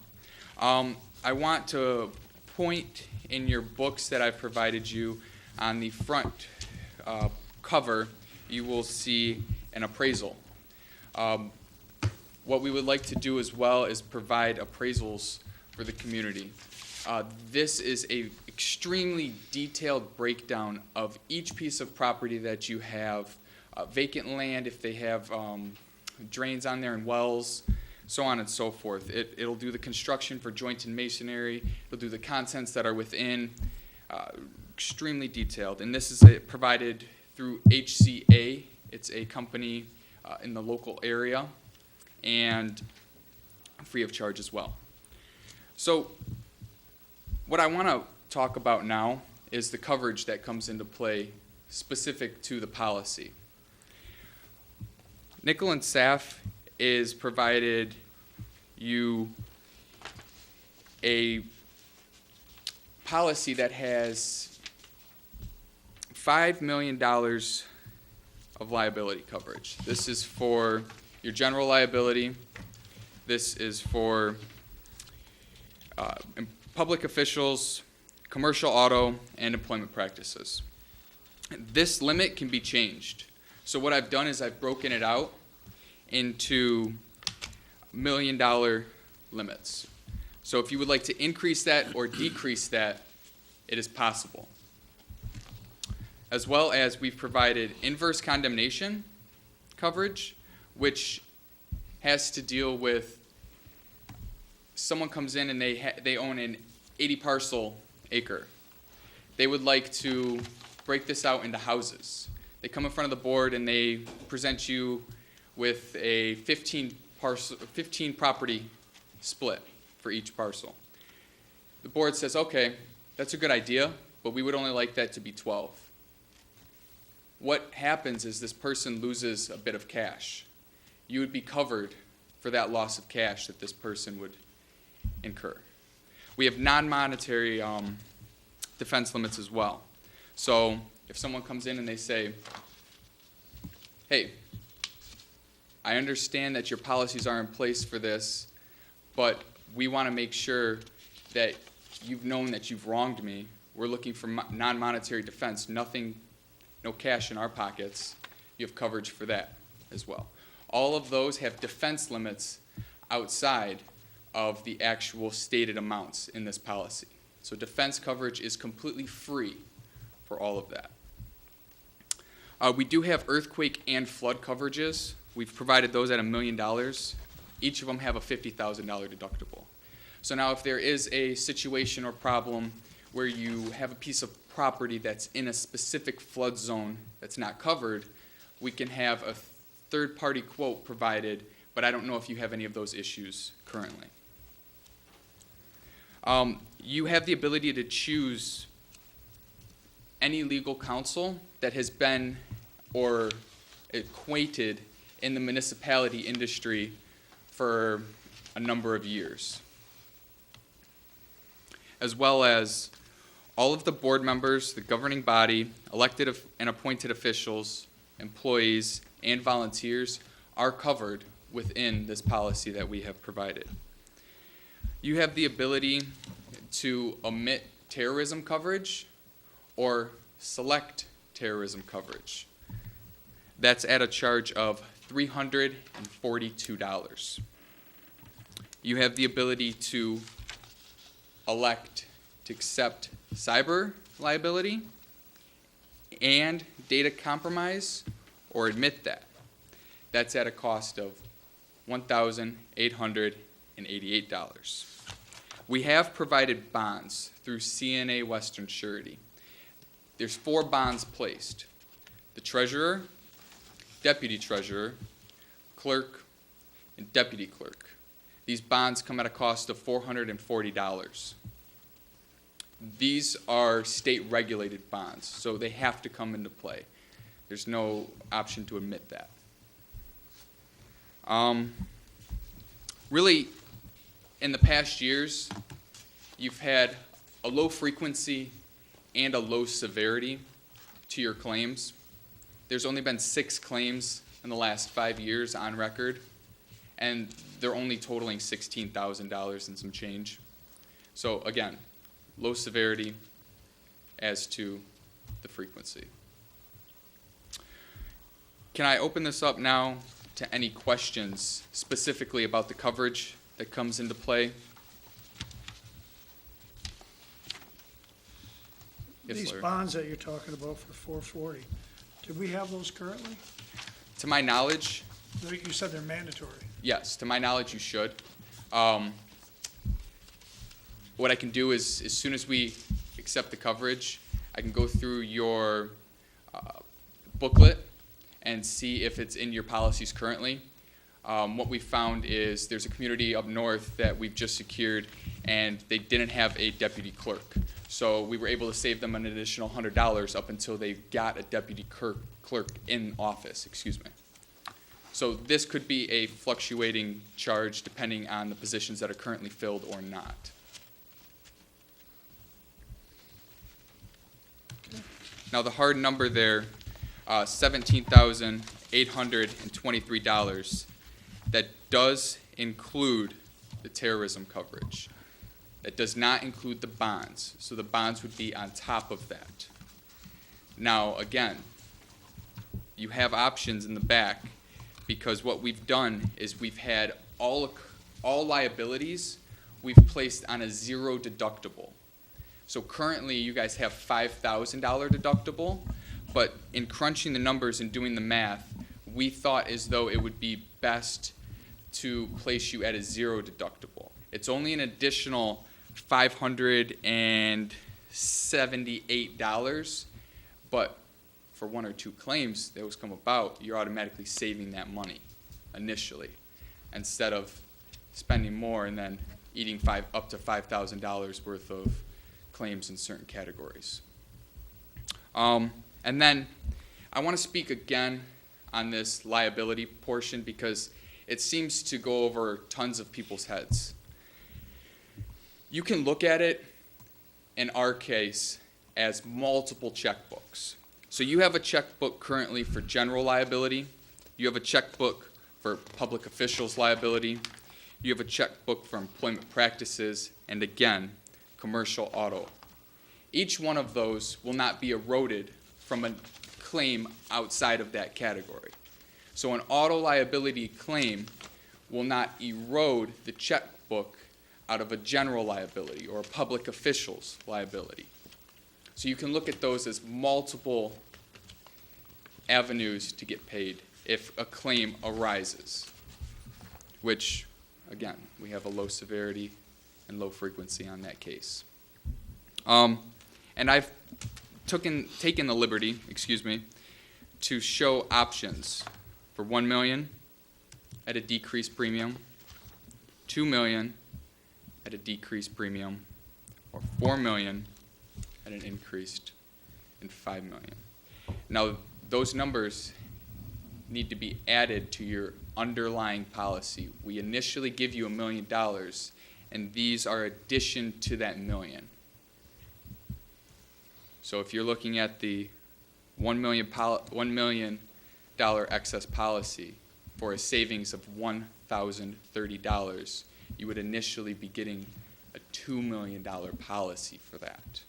I want to point in your books that I've provided you on the front cover, you will see an appraisal. What we would like to do as well is provide appraisals for the community. This is a extremely detailed breakdown of each piece of property that you have, vacant land, if they have drains on there and wells, so on and so forth. It'll do the construction for joint and masonry, it'll do the contents that are within, extremely detailed. And this is provided through HCA. It's a company in the local area, and free of charge as well. So what I want to talk about now is the coverage that comes into play specific to the policy. Nickel and Saf is provided you a policy that has $5 million of liability coverage. This is for your general liability. This is for public officials, commercial auto, and employment practices. This limit can be changed. So what I've done is I've broken it out into $1 million limits. So if you would like to increase that or decrease that, it is possible. As well as we've provided inverse condemnation coverage, which has to deal with someone comes in and they own an 80 parcel acre. They would like to break this out into houses. They come in front of the board and they present you with a 15 property split for each parcel. The board says, okay, That's a good idea, but we would only like that to be 12. What happens is this person loses a bit of cash. You would be covered for that loss of cash that this person would incur. We have non-monetary defense limits as well. So if someone comes in and they say, hey, I understand that your policies are in place for this, but we want to make sure that you've known that you've wronged me. We're looking for non-monetary defense, nothing, no cash in our pockets. You have coverage for that as well. All of those have defense limits outside of the actual stated amounts in this policy. So defense coverage is completely free for all of that. We do have earthquake and flood coverages. We've provided those at $1 million. Each of them have a $50,000 deductible. So now if there is a situation or problem where you have a piece of property that's in a specific flood zone that's not covered, we can have a third-party quote provided, but I don't know if you have any of those issues currently. You have the ability to choose any legal counsel that has been or acquainted in the municipality industry for a number of years, as well as all of the board members, the governing body, elected and appointed officials, employees, and volunteers are covered within this policy that we have provided. You have the ability to omit terrorism coverage or select terrorism coverage. That's at a charge of $342. You have the ability to elect to accept cyber liability and data compromise or admit that. That's at a cost of $1,888. We have provided bonds through CNA Western Surety. There's 4 bonds placed: the treasurer, deputy treasurer, clerk, and deputy clerk. These bonds come at a cost of $440. These are state-regulated bonds, so they have to come into play. There's no option to omit that. Really, in the past years, you've had a low frequency and a low severity to your claims. There's only been 6 claims in the last 5 years on record, and they're only totaling $16,000 and some change. So again, low severity as to the frequency. Can I open this up now to any questions specifically about the coverage that comes into play? Yes, These Larry. bonds that you're talking about for 440, do we have those currently? To my knowledge, You said they're mandatory. yes, to my knowledge, you should. What I can do is, as soon as we accept the coverage, I can go through your booklet and see if it's in your policies currently. What we found is there's a community up north that we've just secured, and they didn't have a deputy clerk. So we were able to save them an additional $100 up until they got a deputy clerk in office, excuse me. So this could be a fluctuating charge depending on the positions that are currently filled or not. Now the hard number there, $17,823, that does include the terrorism coverage. That does not include the bonds, so the bonds would be on top of that. Now, again, you have options in the back, because what we've done is we've had all liabilities we've placed on a 0 deductible. So currently, you guys have $5,000 deductible, but in crunching the numbers and doing the math, we thought as though it would be best to place you at a 0 deductible. It's only an additional $578, but for 1 or 2 claims those come about, you're automatically saving that money initially, instead of spending more and then eating up to $5,000 worth of claims in certain categories. And then I want to speak again on this liability portion because it seems to go over tons of people's heads. You can look at it, in our case, as multiple checkbooks. So you have a checkbook currently for general liability, you have a checkbook for public officials liability, you have a checkbook for employment practices, and again, commercial auto. Each one of those will not be eroded from a claim outside of that category. So an auto liability claim will not erode the checkbook out of a general liability or a public official's liability. So you can look at those as multiple avenues to get paid if a claim arises, which, again, we have a low severity and low frequency on that case. And I've taken the liberty, to show options for $1 million at a decreased premium, $2 million at a decreased premium, or $4 million at an increased, and $5 million. Now, those numbers need to be added to your underlying policy. We initially give you $1 million, and these are addition to that million. So if you're looking at the $1 million excess policy for a savings of $1,030, you would initially be getting a $2 million policy for that.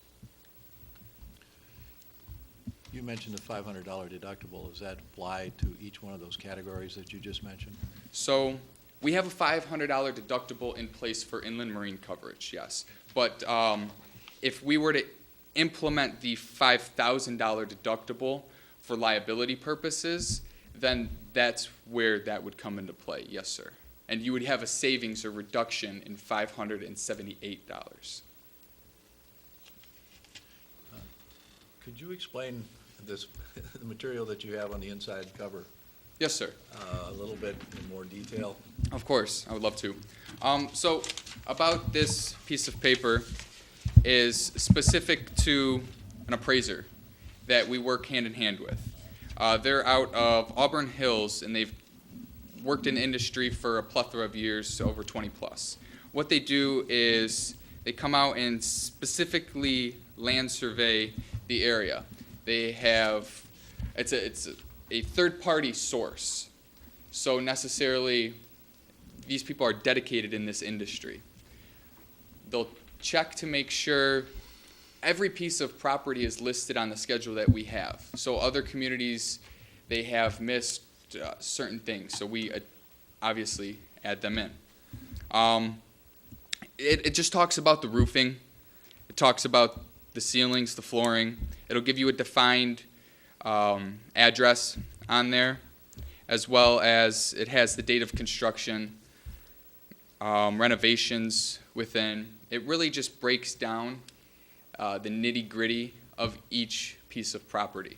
You mentioned the $500 deductible. Does that apply to each one of those categories that you just mentioned? So we have a $500 deductible in place for inland marine coverage, yes. But if we were to implement the $5,000 deductible for liability purposes, then that's where that would come into play, yes, sir. And you would have a savings or reduction in $578. Could you explain this, the material that you have on the inside cover, Yes, sir. a little bit in more detail? Of course, I would love to. So about this piece of paper is specific to an appraiser that we work hand in hand with. They're out of Auburn Hills, and they've worked in industry for a plethora of years, over 20 plus. What they do is they come out and specifically land survey the area. They have, it's a third-party source. So necessarily, these people are dedicated in this industry. They'll check to make sure every piece of property is listed on the schedule that we have. So other communities, they have missed certain things, so we obviously add them in. It just talks about the roofing. It talks about the ceilings, the flooring. It'll give you a defined address on there, as well as it has the date of construction, renovations within. It really just breaks down the nitty-gritty of each piece of property.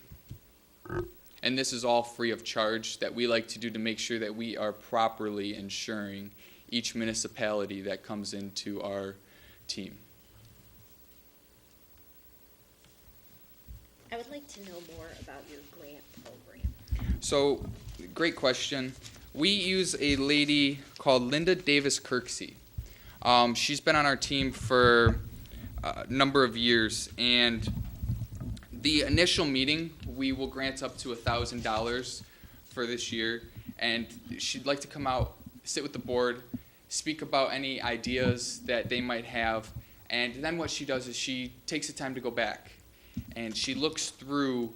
And this is all free of charge that we like to do to make sure that we are properly insuring each municipality that comes into our team. I would like to know more about your grant program. So, great question. We use a lady called Linda Davis Kirksey. She's been on our team for a number of years, and the initial meeting, we will grant up to $1,000 for this year, and she'd like to come out, sit with the board, speak about any ideas that they might have, and then what she does is she takes the time to go back, and she looks through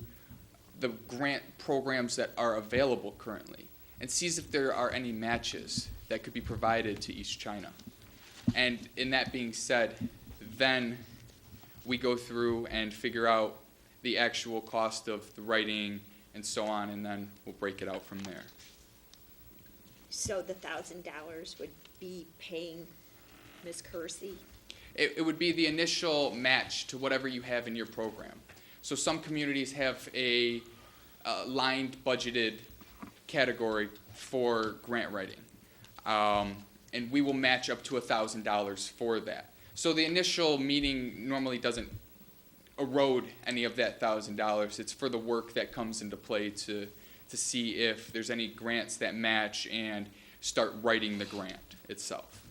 the grant programs that are available currently, and sees if there are any matches that could be provided to East China. And in that being said, then we go through and figure out the actual cost of the writing and so on, and then we'll break it out from there. So the $1,000 would be paying Ms. Kersey? It would be the initial match to whatever you have in your program. So some communities have a lined budgeted category for grant writing. And we will match up to $1,000 for that. So the initial meeting normally doesn't erode any of that $1,000. It's for the work that comes into play to see if there's any grants that match and start writing the grant itself.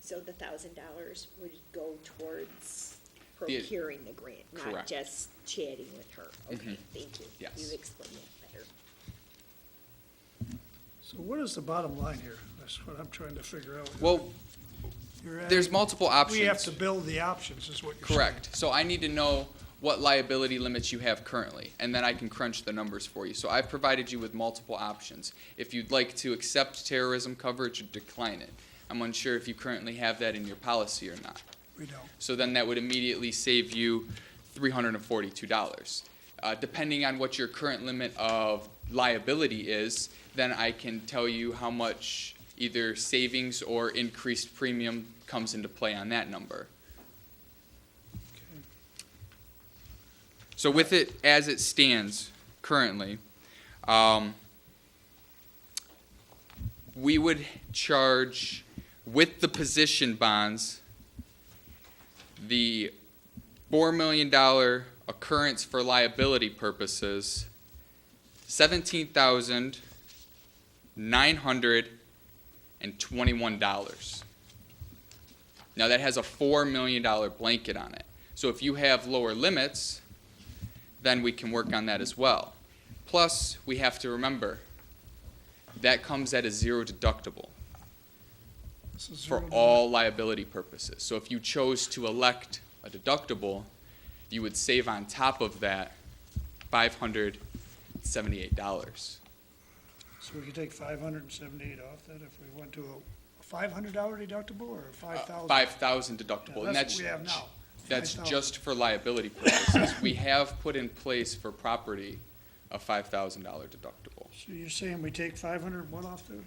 So the $1,000 would go towards procuring the grant, not Correct. just chatting with her? Okay, thank you. Yes. You explained that better. So what is the bottom line here? That's what I'm trying to figure out. Well, You're there's adding- multiple options. We have to build the options, is what you're saying. Correct. So I need to know what liability limits you have currently, and then I can crunch the numbers for you. So I've provided you with multiple options. If you'd like to accept terrorism coverage or decline it. I'm unsure if you currently have that in your policy or not. We don't. So then that would immediately save you $342. Depending on what your current limit of liability is, then I can tell you how much either savings or increased premium comes into play on that number. So with it as it stands currently, we would charge with the position bonds the $4 million occurrence for liability purposes, $17,921. Now that has a $4 million blanket on it. So if you have lower limits, then we can work on that as well. Plus, we have to remember, that comes at a zero deductible This is for zero all liability purposes. So if you chose to elect a deductible, you would save on top of that $578. So we could take 578 off that if we went to a $500 deductible or a 5,000? 5,000 deductible. And That's what we have now. That's 5,000. just for liability purposes. We have put in place for property a $5,000 deductible. So you're saying we take 500 what off there?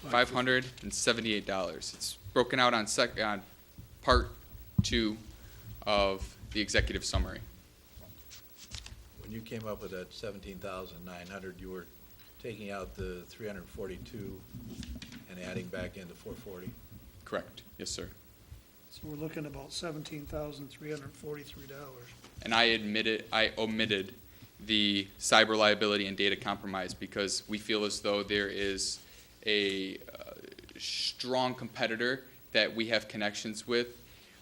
$578. It's broken out on part 2 of the executive summary. When you came up with that 17,900, you were taking out the 342 and adding back into 440? Correct. Yes, sir. So we're looking about $17,343. And I omitted the cyber liability and data compromise because we feel as though there is a strong competitor that we have connections with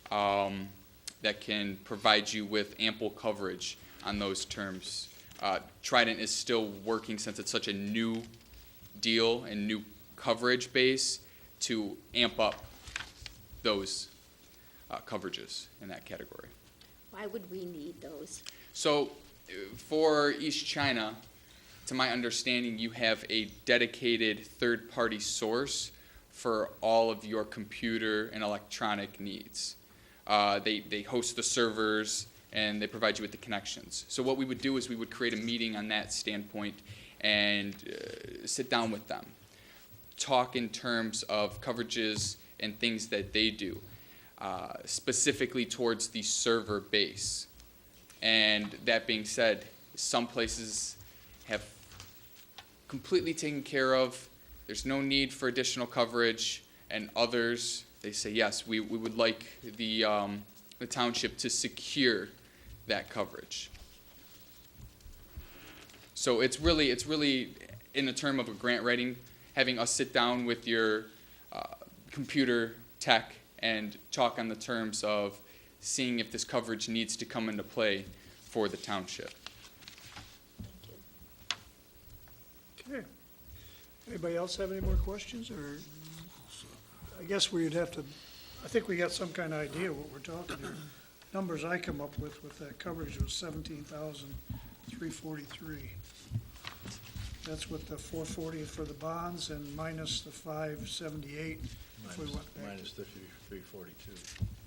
that can provide you with ample coverage on those terms. Trident is still working, since it's such a new deal and new coverage base, to amp up those coverages in that category. Why would we need those? So for East China, to my understanding, you have a dedicated third-party source for all of your computer and electronic needs. They host the servers and they provide you with the connections. So what we would do is we would create a meeting on that standpoint and sit down with them, talk in terms of coverages and things that they do, specifically towards the server base. And that being said, some places have completely taken care of, there's no need for additional coverage, and others, they say, yes, we would like the township to secure that coverage. So it's really, in the term of a grant writing, having us sit down with your computer tech and talk on the terms of seeing if this coverage needs to come into play for the township. Okay. Anybody else have any more questions, or I guess we'd have to, I think we got some kind of idea what we're talking here. Numbers I come up with that coverage was 17,343. That's with the 440 for the bonds and minus the 578 if we went back. Minus the 342,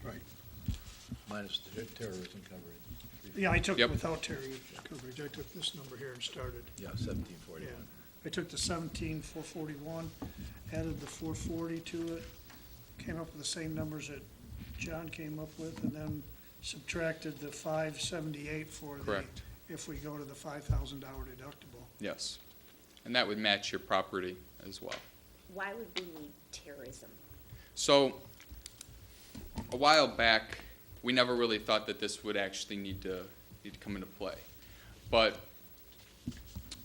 Right. minus the terrorism coverage. Yeah, I took Yep. without Terry coverage. I took this number here and started. Yeah, 1741. Yeah. I took the 17,441, added the 440 to it, came up with the same numbers that John came up with, and then subtracted the 578 for the, Correct. if we go to the $5,000 deductible. Yes. And that would match your property as well. Why would we need terrorism? So, a while back, we never really thought that this would actually need to come into play. But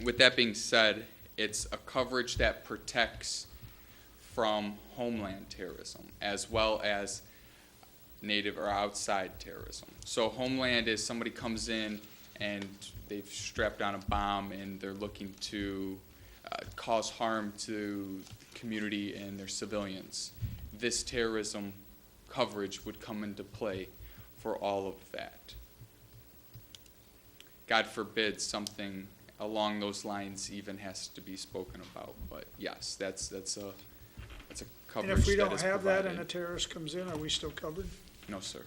with that being said, it's a coverage that protects from homeland terrorism as well as native or outside terrorism. So homeland is somebody comes in and they've strapped on a bomb and they're looking to cause harm to the community and their civilians. This terrorism coverage would come into play for all of that. God forbid something along those lines even has to be spoken about, but yes, that's a And coverage if we that don't is have that and a provided. terrorist comes in, are we still covered? No, sir.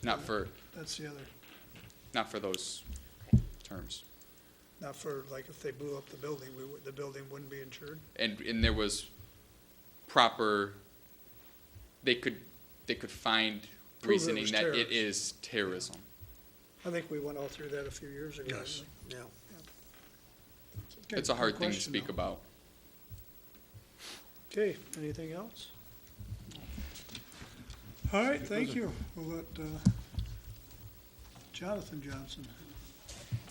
Not for That's the other, those terms. not for, like, if they blew up the building, the building wouldn't be insured? And there was proper, they could find Prove it reasoning was that it terrorist. is terrorism. I think we went all through that a few years ago. Yes, yeah. Okay, It's a hard good thing to question, speak though. about. Okay, anything else? All right, thank you. We'll let Jonathan Johnson.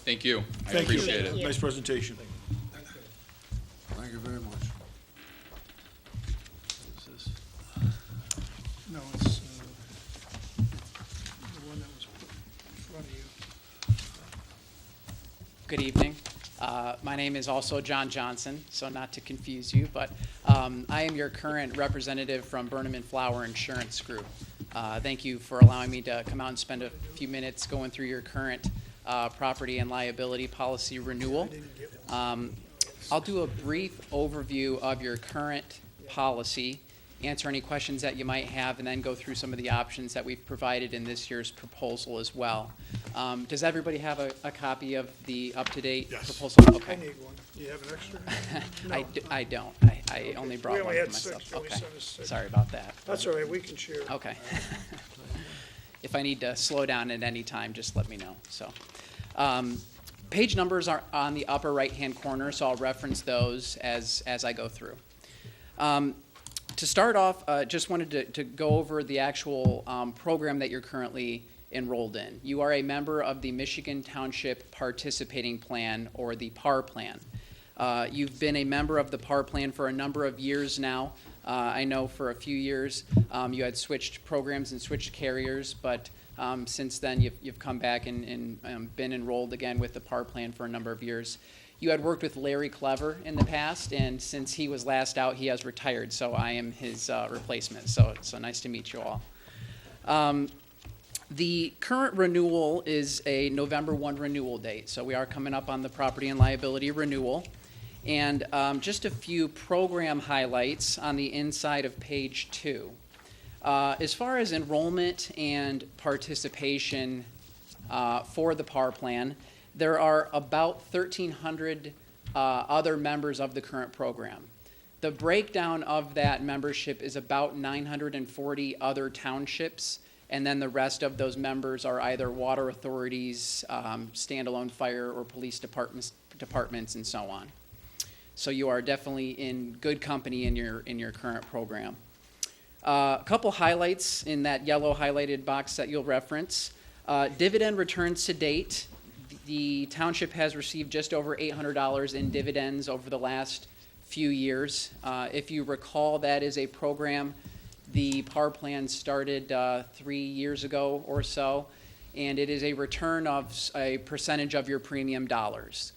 Thank you. I Thank you. appreciate it. Thank you. Nice presentation. Thank you very much. No, it's the one that was put in front of you. Good evening. My name is also John Johnson, so not to confuse you, but I am your current representative from Burnham and Flower Insurance Group. Thank you for allowing me to come out and spend a few minutes going through your current property and liability policy renewal. I'll do a brief overview of your current policy, answer any questions that you might have, and then go through some of the options that we've provided in this year's proposal as well. Does everybody have a copy of the up-to-date Yes. proposal? I Okay. need one. Do you have an extra? I don't. I only We brought only one had for myself. six, so we Okay. sent us six. Sorry about that. That's all right, we can share. Okay. If I need to slow down at any time, just let me know. So, page numbers are on the upper right-hand corner, so I'll reference those as I go through. To start off, just wanted to go over the actual program that you're currently enrolled in. You are a member of the Michigan Township Participating Plan, or the PAR Plan. You've been a member of the PAR Plan for a number of years now. I know for a few years you had switched programs and switched carriers, but since then you've come back and been enrolled again with the PAR Plan for a number of years. You had worked with Larry Clever in the past, and since he was last out, he has retired, so I am his replacement. So nice to meet you all. The current renewal is a November 1 renewal date, so we are coming up on the property and liability renewal. And just a few program highlights on the inside of page 2. As far as enrollment and participation for the PAR plan, there are about 1,300 other members of the current program. The breakdown of that membership is about 940 other townships, and then the rest of those members are either water authorities, standalone fire or police departments, and so on. So you are definitely in good company in your current program. A couple highlights in that yellow highlighted box that you'll reference. Dividend returns to date. The township has received just over $800 in dividends over the last few years. If you recall, that is a program the PAR plan started 3 years ago or so, and it is a return of a percentage of your premium dollars.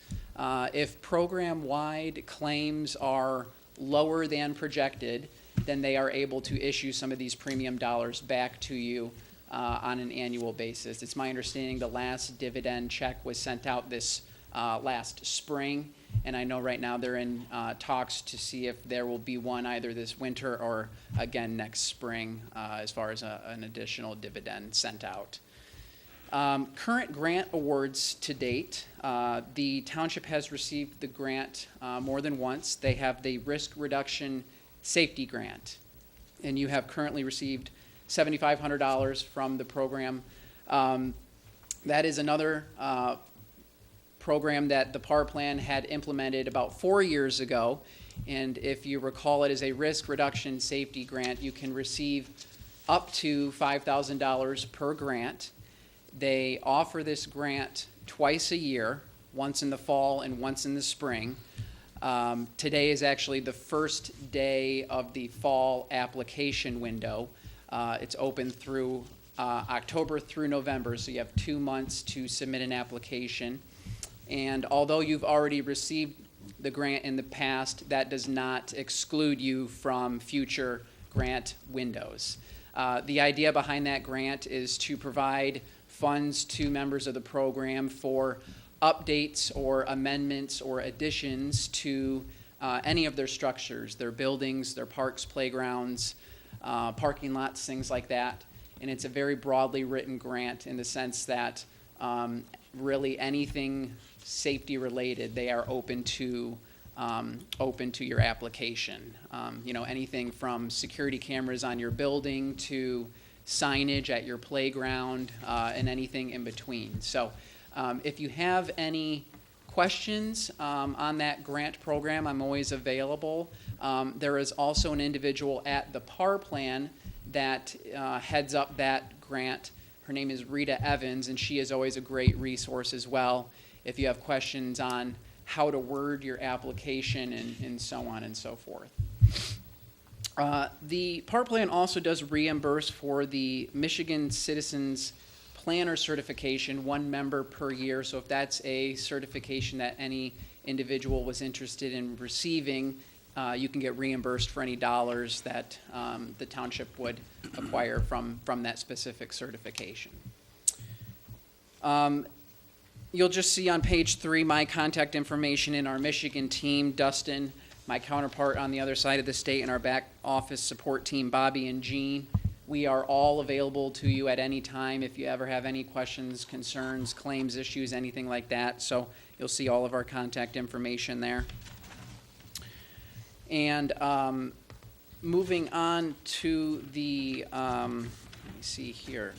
If program-wide claims are lower than projected, then they are able to issue some of these premium dollars back to you on an annual basis. It's my understanding the last dividend check was sent out this last spring, and I know right now they're in talks to see if there will be one either this winter or again next spring as far as an additional dividend sent out. Current grant awards to date. The township has received the grant more than once. They have the risk reduction safety grant, and you have currently received $7,500 from the program. That is another program that the PAR plan had implemented about 4 years ago, And if you recall, it is a risk reduction safety grant. You can receive up to $5,000 per grant. They offer this grant twice a year, once in the fall and once in the spring. Today is actually the first day of the fall application window. It's open through October through November, so you have 2 months to submit an application. And although you've already received the grant in the past, that does not exclude you from future grant windows. The idea behind that grant is to provide funds to members of the program for updates or amendments or additions to any of their structures, their buildings, their parks, playgrounds, parking lots, things like that. And it's a very broadly written grant in the sense that really anything safety related, they are open to your application. Anything from security cameras on your building to signage at your playground and anything in between. So if you have any questions on that grant program, I'm always available. There is also an individual at the PAR plan that heads up that grant. Her name is Rita Evans, and she is always a great resource as well if you have questions on how to word your application and so on and so forth. The PAR plan also does reimburse for the Michigan Citizens Planner certification, 1 member per year. So if that's a certification that any individual was interested in receiving, you can get reimbursed for any dollars that the township would acquire from that specific certification. You'll just see on page 3 my contact information in our Michigan team, Dustin, my counterpart on the other side of the state, and our back office support team, Bobby and Jean. We are all available to you at any time if you ever have any questions, concerns, claims, issues, anything like that. So you'll see all of our contact information there. And moving on to the, let me see here.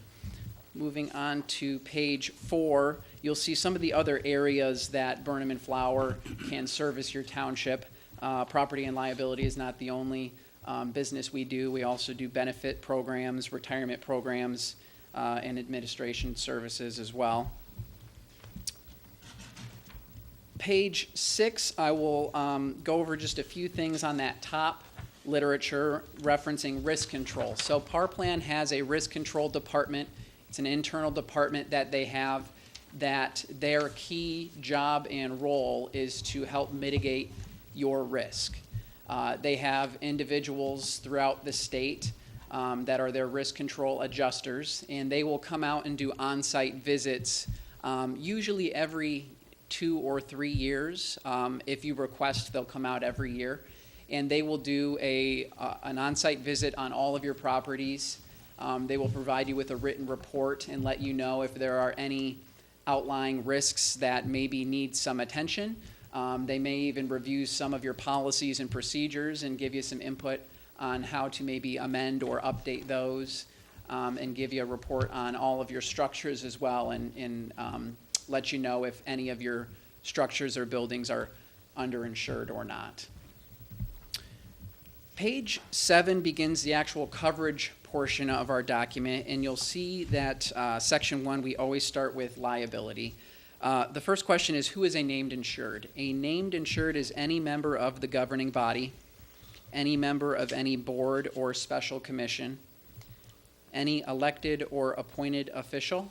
Moving on to page 4, you'll see some of the other areas that Burnham and Flower can service your township. Property and liability is not the only business we do. We also do benefit programs, retirement programs, and administration services as well. Page 6, I will go over just a few things on that top literature referencing risk control. So PAR Plan has a risk control department. It's an internal department that they have that their key job and role is to help mitigate your risk. They have individuals throughout the state that are their risk control adjusters, and they will come out and do on-site visits usually every 2 or 3 years. If you request, they'll come out every year, and they will do an on-site visit on all of your properties. They will provide you with a written report and let you know if there are any outlying risks that maybe need some attention. They may even review some of your policies and procedures and give you some input on how to maybe amend or update those, and give you a report on all of your structures as well, and let you know if any of your structures or buildings are underinsured or not. Page 7 begins the actual coverage portion of our document, and you'll see that section 1, we always start with liability. The first question is, who is a named insured? A named insured is any member of the governing body, any member of any board or special commission, any elected or appointed official,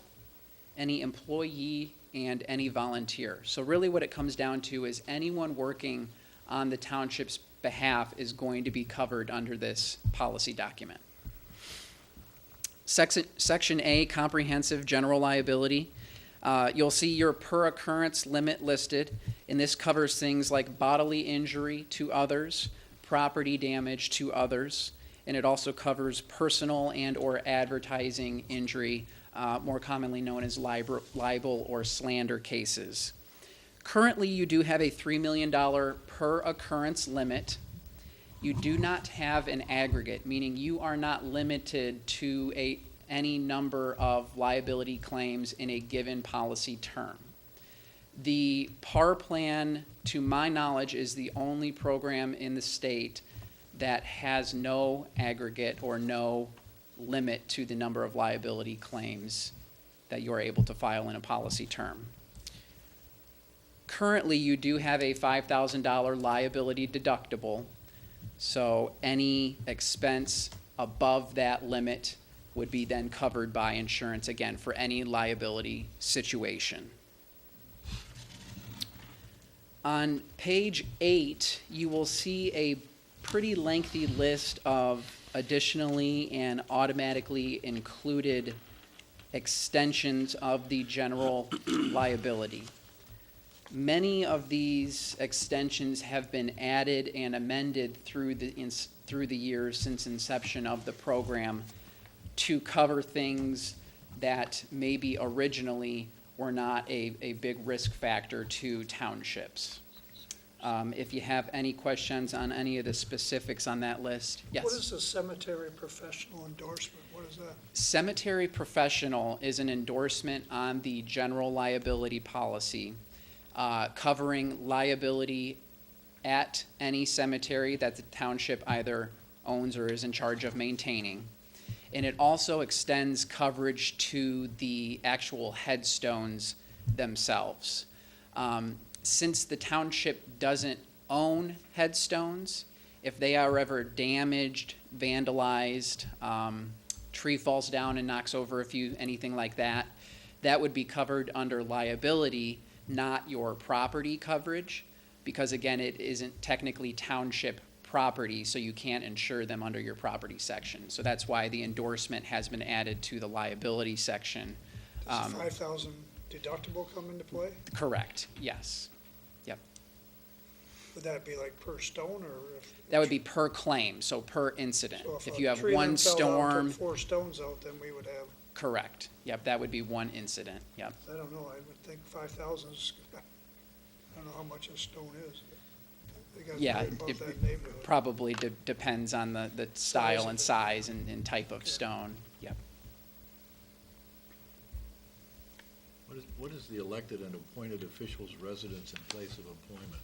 any employee, and any volunteer. So really what it comes down to is anyone working on the township's behalf is going to be covered under this policy document. Section A, comprehensive general liability. You'll see your per occurrence limit listed, and this covers things like bodily injury to others, property damage to others, and it also covers personal and or advertising injury, more commonly known as libel or slander cases. Currently, you do have a $3 million per occurrence limit. You do not have an aggregate, meaning you are not limited to any number of liability claims in a given policy term. The PAR plan to my knowledge, is the only program in the state that has no aggregate or no limit to the number of liability claims that you are able to file in a policy term. Currently, you do have a $5,000 liability deductible, so any expense above that limit would be then covered by insurance, again, for any liability situation. On page 8, you will see a pretty lengthy list of additionally and automatically included extensions of the general liability. Many of these extensions have been added and amended through the years since inception of the program to cover things that maybe originally were not a big risk factor to townships. If you have any questions on any of the specifics on that list, yes? What is a cemetery professional endorsement? What is that? Cemetery professional is an endorsement on the general liability policy, covering liability at any cemetery that the township either owns or is in charge of maintaining. And it also extends coverage to the actual headstones themselves. Since the township doesn't own headstones, if they are ever damaged, vandalized, tree falls down and knocks over anything like that, that would be covered under liability, not your property coverage, because again, it isn't technically township property, so you can't insure them under your property section. So that's why the endorsement has been added to the liability section. Does the 5,000 deductible come into play? Correct, yes. Yep. Would that be like per stone or if? That would be per claim, so per incident. So If a you have tree one limb fell down and storm, took 4 stones out, then we would have, correct. Yep, that would be one incident, yep. I don't know, I would think 5,000 is, I don't know how much a stone is. They got Yeah, right above it that neighborhood. probably depends on the style and size and type of stone, yep. What is the elected and appointed officials' residence and place of employment?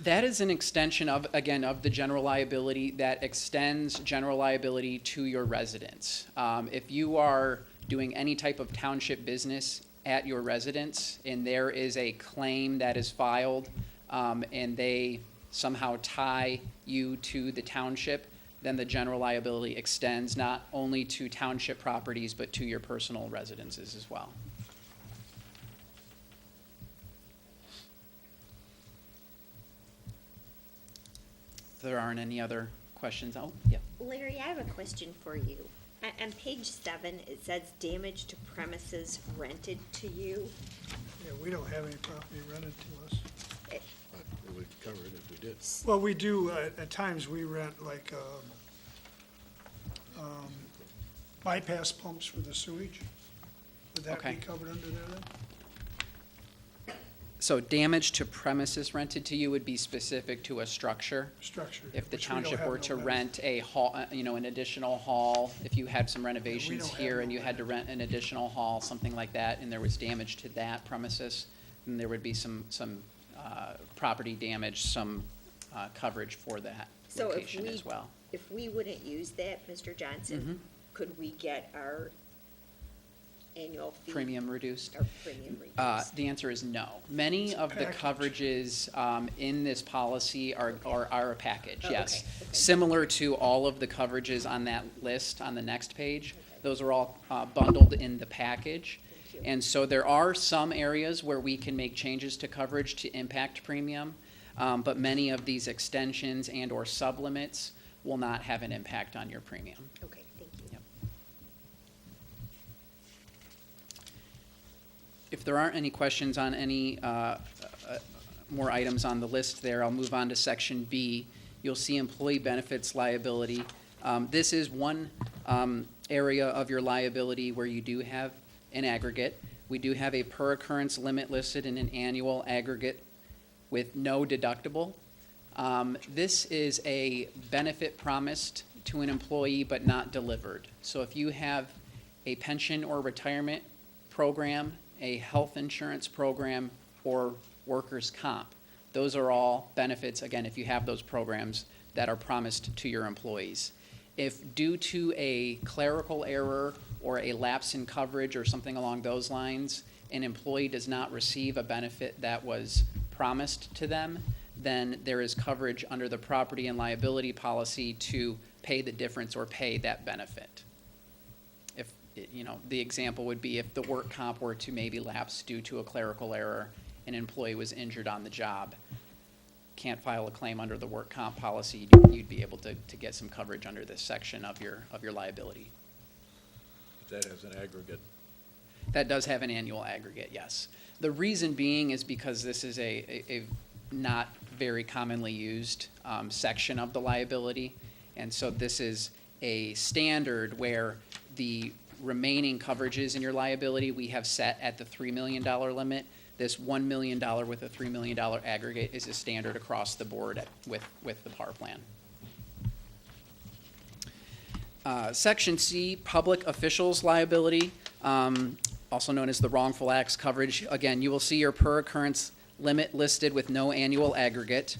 That is an extension of, again, of the general liability that extends general liability to your residence. If you are doing any type of township business at your residence and there is a claim that is filed and they somehow tie you to the township, then the general liability extends not only to township properties but to your personal residences as well. If there aren't any other questions, yeah. Larry, I have a question for you. On page 7, it says damage to premises rented to you. Yeah, we don't have any property rented to us. It would cover it if we did. Well, we do, at times, we rent like bypass pumps for the sewage. Would that be Okay. covered under there then? So damage to premises rented to you would be specific to a structure. Structure. If the which we don't township have were no to benefit. rent a hall, an additional hall, if you had some renovations don't have here and no you had to rent an additional hall, something like that, and there was damage to that premises, then there would be some property damage, some coverage for that So if location as well. If we wouldn't use that, Mr. Johnson, could we get our annual fee? Premium reduced? Our premium reduced? The answer is no. Many of the coverages in this policy are a package, Oh, yes. okay. Similar to all of the coverages on that list on the next page. Those are all bundled in the package. And so there are some areas where we can make changes to coverage to impact premium, but many of these extensions and/or sublimits will not have an impact on your premium. Okay, thank you. Yep. If there aren't any questions on any more items on the list there, I'll move on to section B. You'll see employee benefits liability. This is one area of your liability where you do have an aggregate. We do have a per occurrence limit listed in an annual aggregate with no deductible. This is a benefit promised to an employee but not delivered. So if you have a pension or retirement program, a health insurance program, or workers' comp, Those are all benefits, again, if you have those programs that are promised to your employees. If due to a clerical error or a lapse in coverage or something along those lines, an employee does not receive a benefit that was promised to them, then there is coverage under the property and liability policy to pay the difference or pay that benefit. If, the example would be if the work comp were to maybe lapse due to a clerical error, an employee was injured on the job, can't file a claim under the work comp policy, you'd be able to get some coverage under this section of your liability. That has an aggregate. That does have an annual aggregate, yes. The reason being is because this is a not very commonly used section of the liability. And so this is a standard where the remaining coverages in your liability we have set at the $3 million limit. This $1 million with a $3 million aggregate is a standard across the board with the PAR plan. Section C, public officials liability, also known as the wrongful acts coverage. Again, you will see your per occurrence limit listed with no annual aggregate.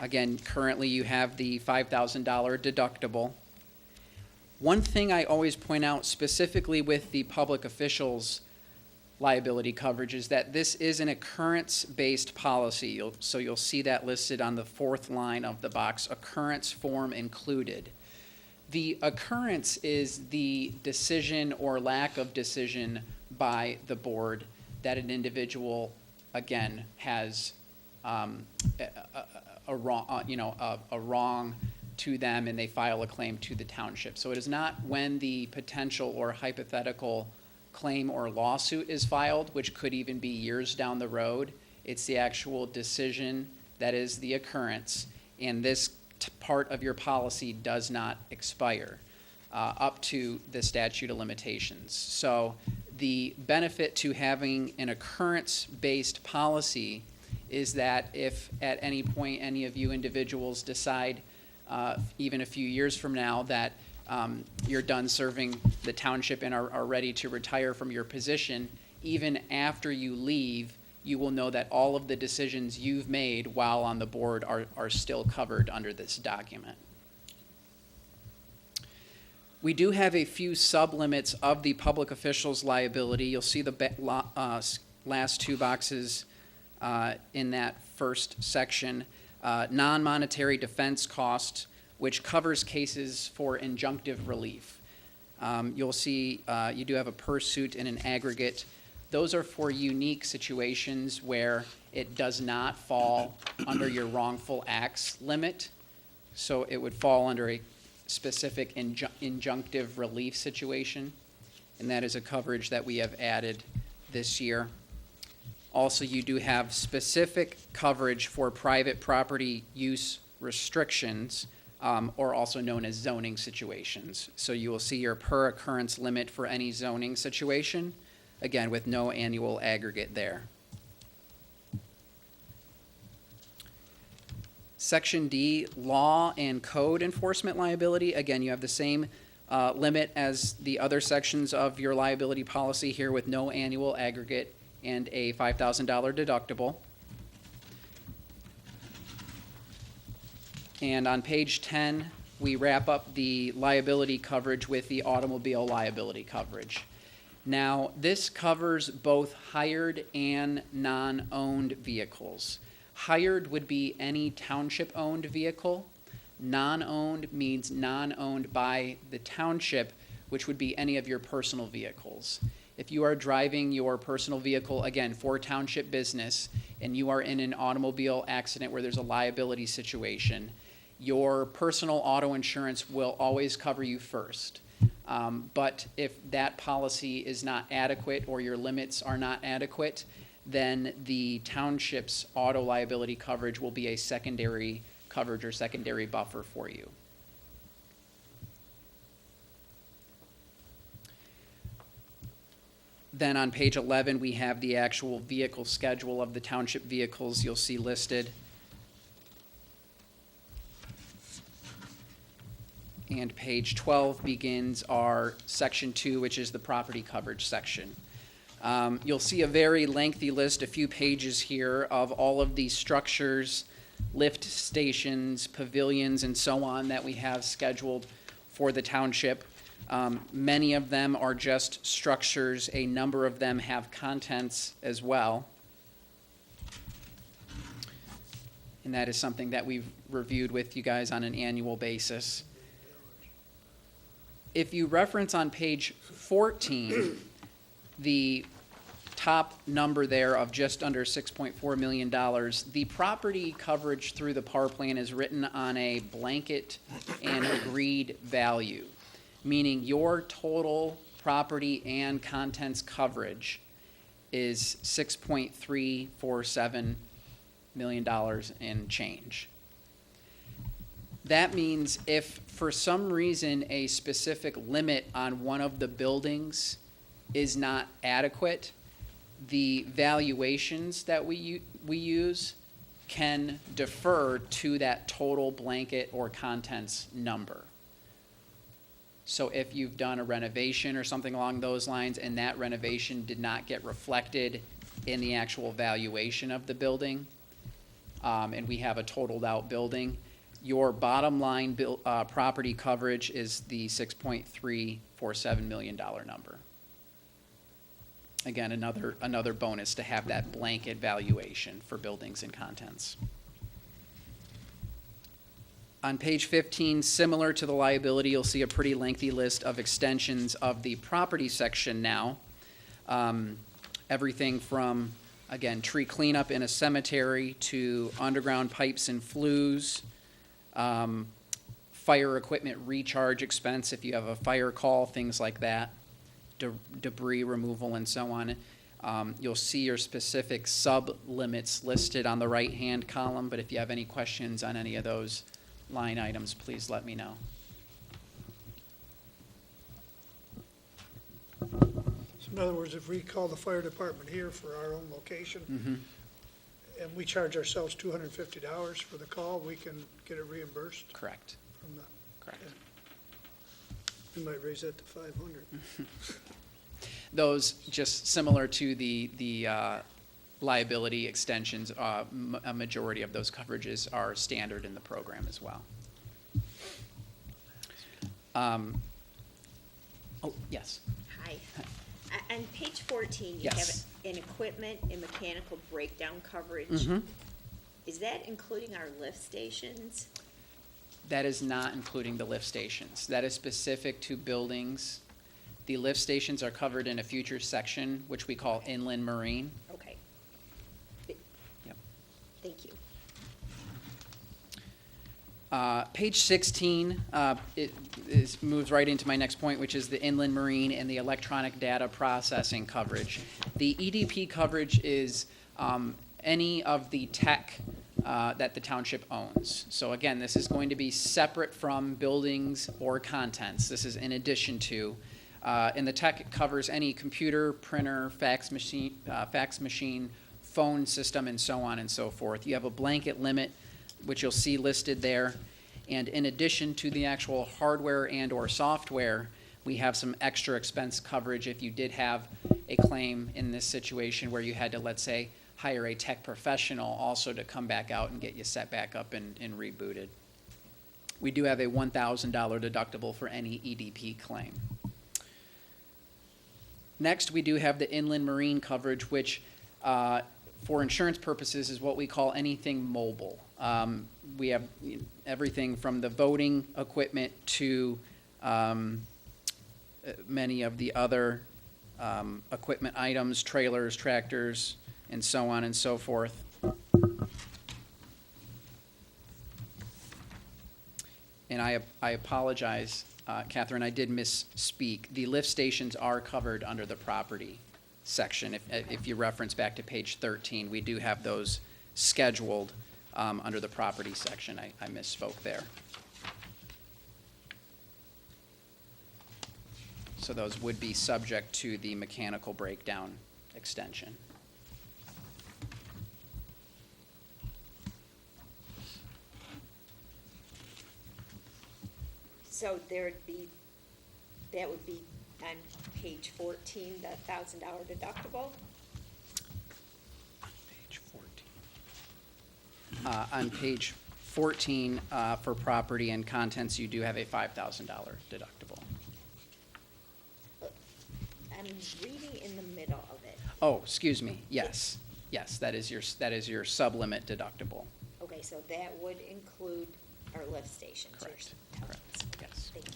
Again, currently you have the $5,000 deductible. One thing I always point out specifically with the public officials liability coverage is that this is an occurrence-based policy. So you'll see that listed on the fourth line of the box, occurrence form included. The occurrence is the decision or lack of decision by the board that an individual, again, has a wrong to them and they file a claim to the township. So it is not when the potential or hypothetical claim or lawsuit is filed, which could even be years down the road. It's the actual decision that is the occurrence, and this part of your policy does not expire up to the statute of limitations. So the benefit to having an occurrence-based policy is that if at any point any of you individuals decide, even a few years from now, that you're done serving the township and are ready to retire from your position, even after you leave, you will know that all of the decisions you've made while on the board are still covered under this document. We do have a few sublimits of the public officials liability. You'll see the last two boxes in that first section. Non-monetary defense costs, which covers cases for injunctive relief. You'll see you do have a per suit and an aggregate. Those are for unique situations where it does not fall under your wrongful acts limit. So it would fall under a specific injunctive relief situation. And that is a coverage that we have added this year. Also, you do have specific coverage for private property use restrictions, or also known as zoning situations. So you will see your per occurrence limit for any zoning situation, again, with no annual aggregate there. Section D, law and code enforcement liability. Again, you have the same limit as the other sections of your liability policy here with no annual aggregate and a $5,000 deductible. And on page 10, we wrap up the liability coverage with the automobile liability coverage. Now, this covers both hired and non-owned vehicles. Hired would be any township-owned vehicle. Non-owned means non-owned by the township, which would be any of your personal vehicles. If you are driving your personal vehicle, again, for township business, and you are in an automobile accident where there's a liability situation, your personal auto insurance will always cover you first. But if that policy is not adequate or your limits are not adequate, then the township's auto liability coverage will be a secondary coverage or secondary buffer for you. Then on page 11, we have the actual vehicle schedule of the township vehicles you'll see listed. And page 12 begins our section 2, which is the property coverage section. You'll see a very lengthy list, a few pages here, of all of these structures, lift stations, pavilions, and so on that we have scheduled for the township. Many of them are just structures. A number of them have contents as well. And that is something that we've reviewed with you guys on an annual basis. If you reference on page 14, the top number there of just under $6.4 million, the property coverage through the power plan is written on a blanket and agreed value, meaning your total property and contents coverage is $6.347 million and change. That means if for some reason a specific limit on one of the buildings is not adequate, the valuations that we use can defer to that total blanket or contents number. So if you've done a renovation or something along those lines and that renovation did not get reflected in the actual valuation of the building, and we have a totaled out building, your bottom line property coverage is the $6.347 million number. Again, another bonus to have that blanket valuation for buildings and contents. On page 15, similar to the liability, you'll see a pretty lengthy list of extensions of the property section now. Everything from, again, tree cleanup in a cemetery to underground pipes and flues, fire equipment recharge expense if you have a fire call, things like that, debris removal and so on. You'll see your specific sub-limits listed on the right-hand column, but if you have any questions on any of those line items, please let me know. So in other words, if we call the fire department here for our own location, and we charge ourselves $250 for the call, we can get it reimbursed Correct. from the, Correct. we might raise that to 500. Those, just similar to the liability extensions, a majority of those coverages are standard in the program as well. Oh, yes. Hi. On page 14, you have Yes. an equipment and mechanical breakdown coverage. Mhm. Is that including our lift stations? That is not including the lift stations. That is specific to buildings. The lift stations are covered in a future section, which we call inland marine. Okay. Yep. Thank you. Page 16, moves right into my next point, which is the inland marine and the electronic data processing coverage. The EDP coverage is any of the tech that the township owns. So again, this is going to be separate from buildings or contents. This is in addition to. And the tech covers any computer, printer, fax machine, phone system, and so on and so forth. You have a blanket limit, which you'll see listed there. And in addition to the actual hardware and or software, we have some extra expense coverage if you did have a claim in this situation where you had to, let's say, hire a tech professional also to come back out and get you set back up and rebooted. We do have a $1,000 deductible for any EDP claim. Next, we do have the inland marine coverage, which for insurance purposes is what we call anything mobile. We have everything from the voting equipment to many of the other equipment items, trailers, tractors, and so on and so forth. And I apologize, Catherine, I did misspeak. The lift stations are covered under the property section. If you reference back to page 13, we do have those scheduled under the property section. I misspoke there. So those would be subject to the mechanical breakdown extension. So that would be on page 14, the $1,000 deductible. Page 14. On page 14, for property and contents, you do have a $5,000 deductible. I'm reading in the middle of it. Oh, excuse me, yes, yes, that is your sublimit deductible. Okay, so that would include our lift stations. you're Correct, telling correct, us. yes. Thank you.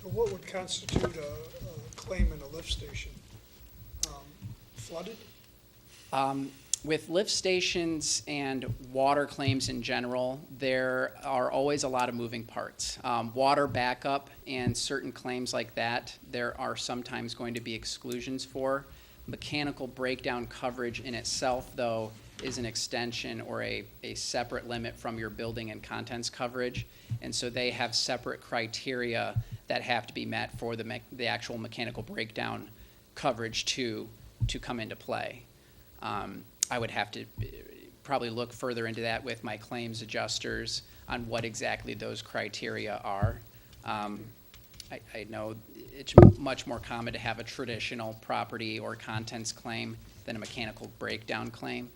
So what would constitute a claim in a lift station? Flooded? With lift stations and water claims in general, there are always a lot of moving parts. Water backup and certain claims like that, there are sometimes going to be exclusions for. Mechanical breakdown coverage in itself, though, is an extension or a separate limit from your building and contents coverage. And so they have separate criteria that have to be met for the actual mechanical breakdown coverage to come into play. I would have to probably look further into that with my claims adjusters on what exactly those criteria are. I know it's much more common to have a traditional property or contents claim than a mechanical breakdown claim,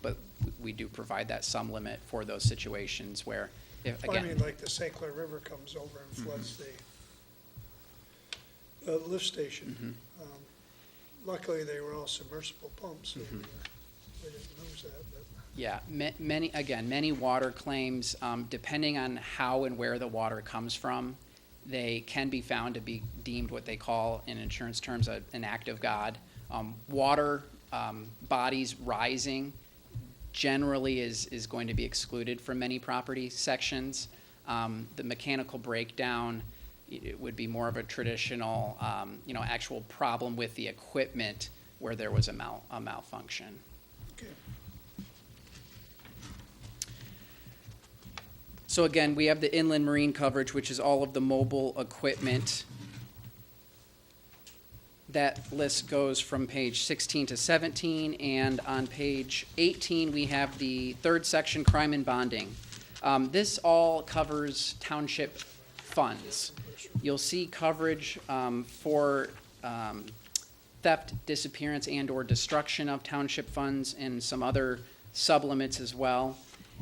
but we do provide that sum limit for those situations where, if, I again. mean, like the St. Clair River comes over and floods the lift station. Luckily, they were all submersible pumps, so we didn't lose that, but. Yeah, many water claims, depending on how and where the water comes from, they can be found to be deemed what they call, in insurance terms, an act of God. Water bodies rising generally is going to be excluded from many property sections. The mechanical breakdown, it would be more of a traditional, actual problem with the equipment where there was a malfunction. Okay. So again, we have the inland marine coverage, which is all of the mobile equipment. That list goes from page 16 to 17, and on page 18, we have the third section, crime and bonding. This all covers township funds. You'll see coverage for theft, disappearance, and/or destruction of township funds and some other sublimits as well.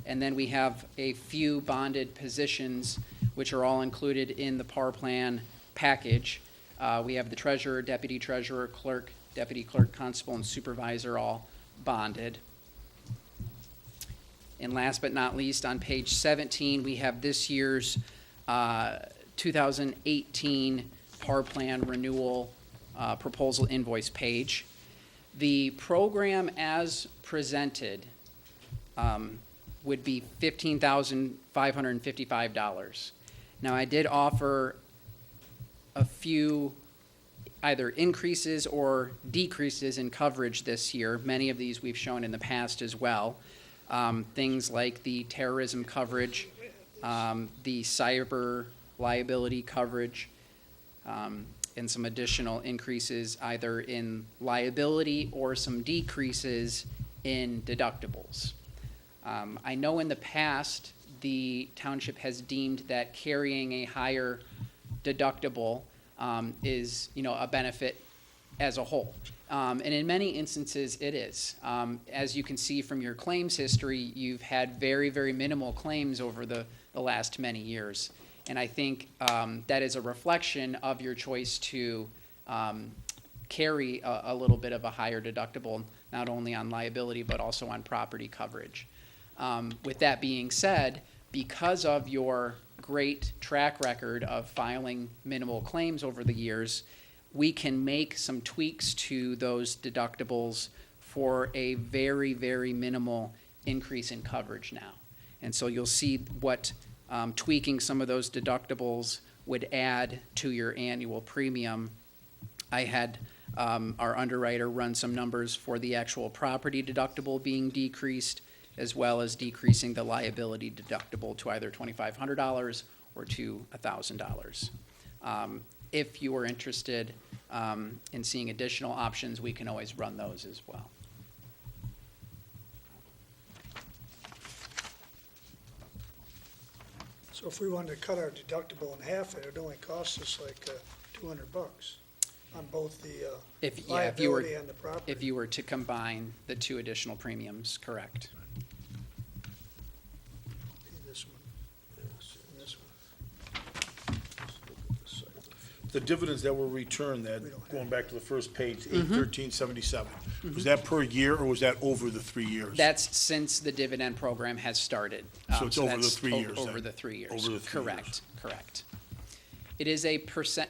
And then we have a few bonded positions, which are all included in the PAR plan package. We have the treasurer, deputy treasurer, clerk, deputy clerk, constable, and supervisor all bonded. And last but not least, on page 17, we have this year's 2018 PAR plan renewal proposal invoice page. The program as presented would be $15,555. Now, I did offer a few either increases or decreases in coverage this year. Many of these we've shown in the past as well. Things like the terrorism coverage, the cyber liability coverage, and some additional increases either in liability or some decreases in deductibles. I know in the past, the township has deemed that carrying a higher deductible is, a benefit as a whole. And in many instances, it is. As you can see from your claims history, you've had very, very minimal claims over the last many years. And I think that is a reflection of your choice to carry a little bit of a higher deductible, not only on liability, but also on property coverage. With that being said, because of your great track record of filing minimal claims over the years, we can make some tweaks to those deductibles for a very, very minimal increase in coverage now. And so you'll see what tweaking some of those deductibles would add to your annual premium. I had our underwriter run some numbers for the actual property deductible being decreased, as well as decreasing the liability deductible to either $2,500 or to $1,000. If you are interested in seeing additional options, we can always run those as well. So if we wanted to cut our deductible in half, it would only cost us like $200 on both the If you were, liability and the property. if you were to combine the two additional premiums, correct. This one, and this one. The dividends that were returned, that, We don't have going back to the first page, Mm-hmm. 81377, was that per year, or was that over the 3 years? That's since the dividend program has started. So it's over the that's 3 years Over then? the 3 years. Over the 3 years. Correct, correct. It is a percent,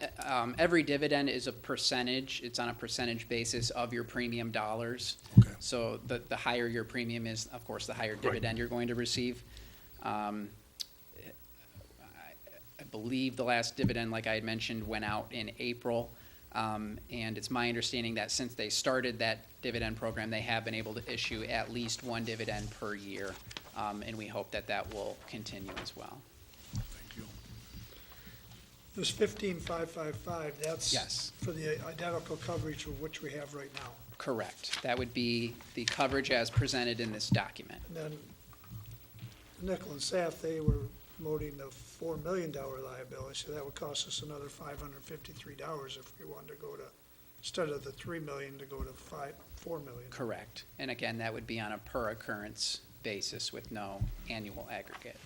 every dividend is a percentage, it's on a percentage basis of your premium dollars. Okay. So the higher your premium is, of course, the higher dividend you're going to receive. I believe the last dividend, like I had mentioned, went out in April. And it's my understanding that since they started that dividend program, they have been able to issue at least one dividend per year. And we hope that that will continue as well. Thank you. This 15555, that's Yes. for the identical coverage of which we have right now. Correct. That would be the coverage as presented in this document. And then Nickel and Saf, they were promoting the $4 million liability, so that would cost us another $553 if we wanted to go to, instead of the $3 million, to go to $4 million. Correct. And again, that would be on a per occurrence basis with no annual aggregate.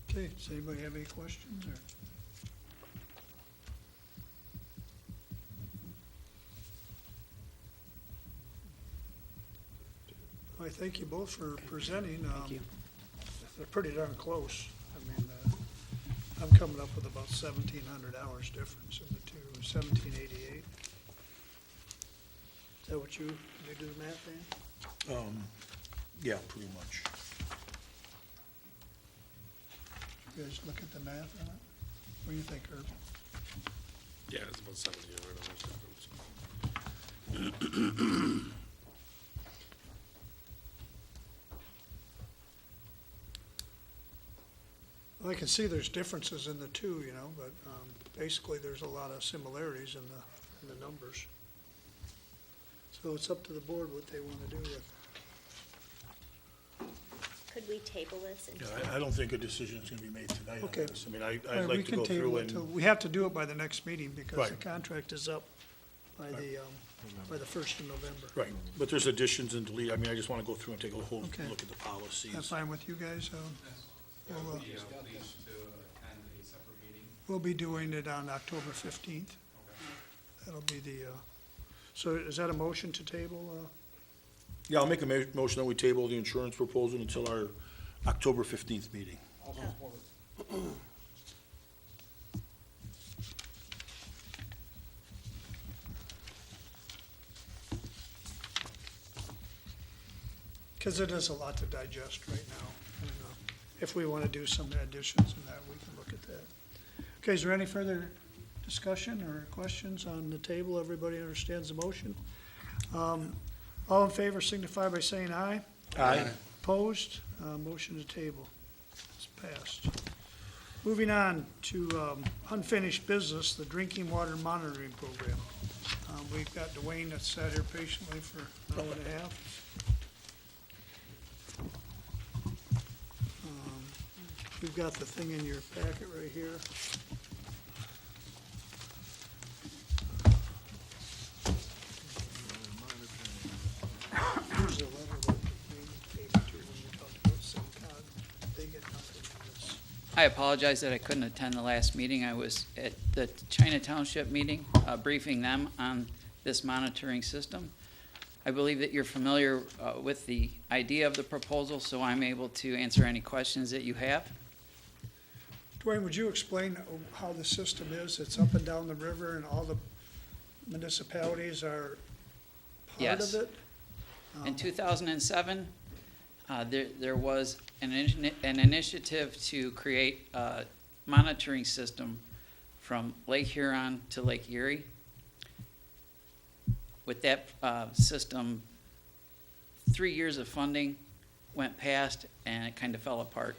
Okay, does anybody have any questions, or? I thank you both for presenting. Thank you. They're pretty darn close. I mean, I'm coming up with about 1,700 hours difference in the two, 1788. Is that what you do the math, Dan? Yeah, pretty much. You guys look at the math on it? What do you think, Herb? Yeah, it's about 1,700 difference. Well, I can see there's differences in the two, but basically there's a lot of similarities in the numbers. So it's up to the board what they want to do with. Could we table this Yeah, until? I don't think a decision's gonna be made tonight on Okay. this. I mean, All I'd right, we like to can go table through it till- and, We have to do it by the next meeting because the Right. contract is up by the 1st of November. right, but there's additions and delete, I mean, I just wanna go through and take a whole Okay. look at the policies. Is that fine with you guys? We'll, These to attend a separate meeting. we'll be doing it on October 15th. That'll be the, so is that a motion to table? Yeah, I'll make a motion that we table the insurance proposal until our October 15th meeting. Also support it. Because it is a lot to digest right now. And, if we want to do some additions in that, we can look at that. Okay, is there any further discussion or questions on the table? Everybody understands the motion? All in favor signify by saying aye. Aye. Opposed? Motion to table. It's passed. Moving on to unfinished business, the drinking water monitoring program. We've got Dwayne that sat here patiently for an hour and a half. We've got the thing in your packet right here. Here's a letter that we gave to when we talked about SimCog. They get nothing on this. I apologize that I couldn't attend the last meeting. I was at the China Township meeting, briefing them on this monitoring system. I believe that you're familiar with the idea of the proposal, so I'm able to answer any questions that you have. Dwayne, would you explain how the system is? It's up and down the river and all the municipalities are part Yes. of it? In 2007, there was an initiative to create a monitoring system from Lake Huron to Lake Erie. With that system, 3 years of funding went past and it kind of fell apart.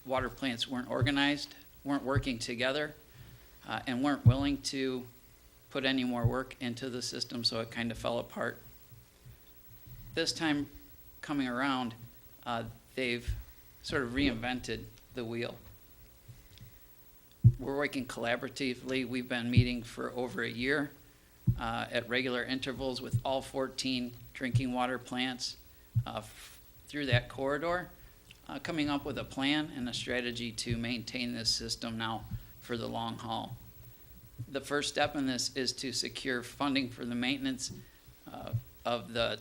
Water plants weren't organized, weren't working together, and weren't willing to put any more work into the system, so it kind of fell apart. This time coming around, they've sort of reinvented the wheel. We're working collaboratively. We've been meeting for over a year at regular intervals with all 14 drinking water plants through that corridor, coming up with a plan and a strategy to maintain this system now for the long haul. The first step in this is to secure funding for the maintenance of the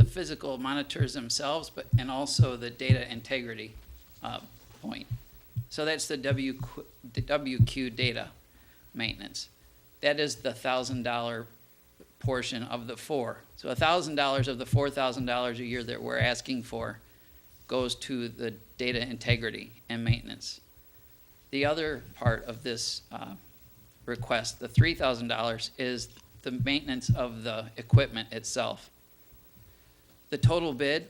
physical monitors themselves, and also the data integrity point. So that's the WQ data maintenance. That is the $1,000 portion of the four. So $1,000 of the $4,000 a year that we're asking for goes to the data integrity and maintenance. The other part of this request, the $3,000, is the maintenance of the equipment itself. The total bid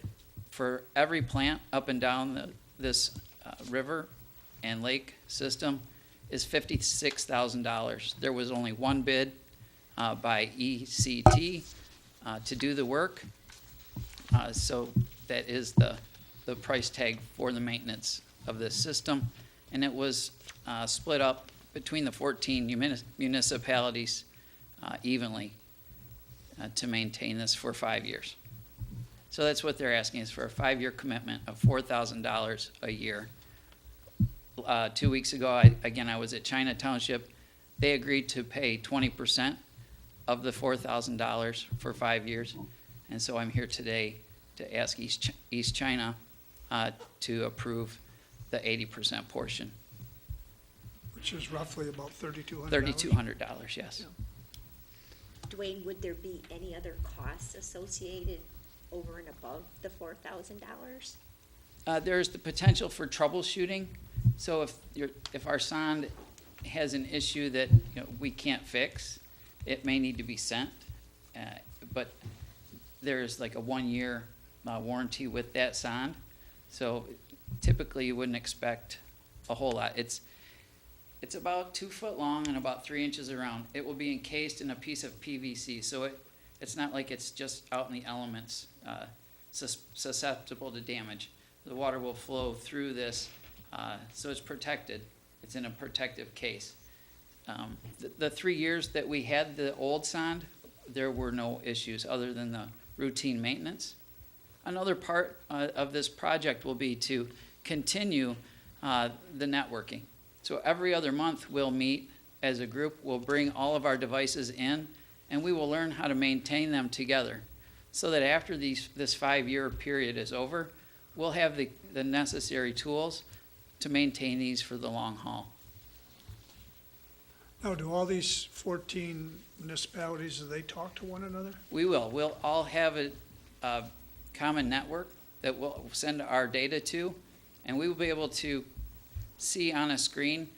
for every plant up and down this river and lake system is $56,000. There was only one bid by ECT to do the work. So that is the price tag for the maintenance of this system. And it was split up between the 14 municipalities evenly to maintain this for 5 years. So that's what they're asking, is for a 5-year commitment of $4,000 a year. 2 weeks ago, I was at China Township. They agreed to pay 20% of the $4,000 for 5 years. And so I'm here today to ask East China to approve the 80% portion. Which is roughly about $3,200. $3,200, yes. Dwayne, would there be any other costs associated over and above the $4,000? There's the potential for troubleshooting. So if our sonde has an issue that we can't fix, it may need to be sent. But there's like a 1-year warranty with that sonde. So typically you wouldn't expect a whole lot. It's about 2 foot long and about 3 inches around. It will be encased in a piece of PVC. So it's not like it's just out in the elements, susceptible to damage. The water will flow through this, so it's protected. It's in a protective case. The 3 years that we had the old sonde, there were no issues other than the routine maintenance. Another part of this project will be to continue the networking. So every other month we'll meet as a group, we'll bring all of our devices in, and we will learn how to maintain them together, so that after this 5-year period is over, we'll have the necessary tools to maintain these for the long haul. Now, do all these 14 municipalities, do they talk to one another? We will. We'll all have a common network that we'll send our data to, and we will be able to see on a screen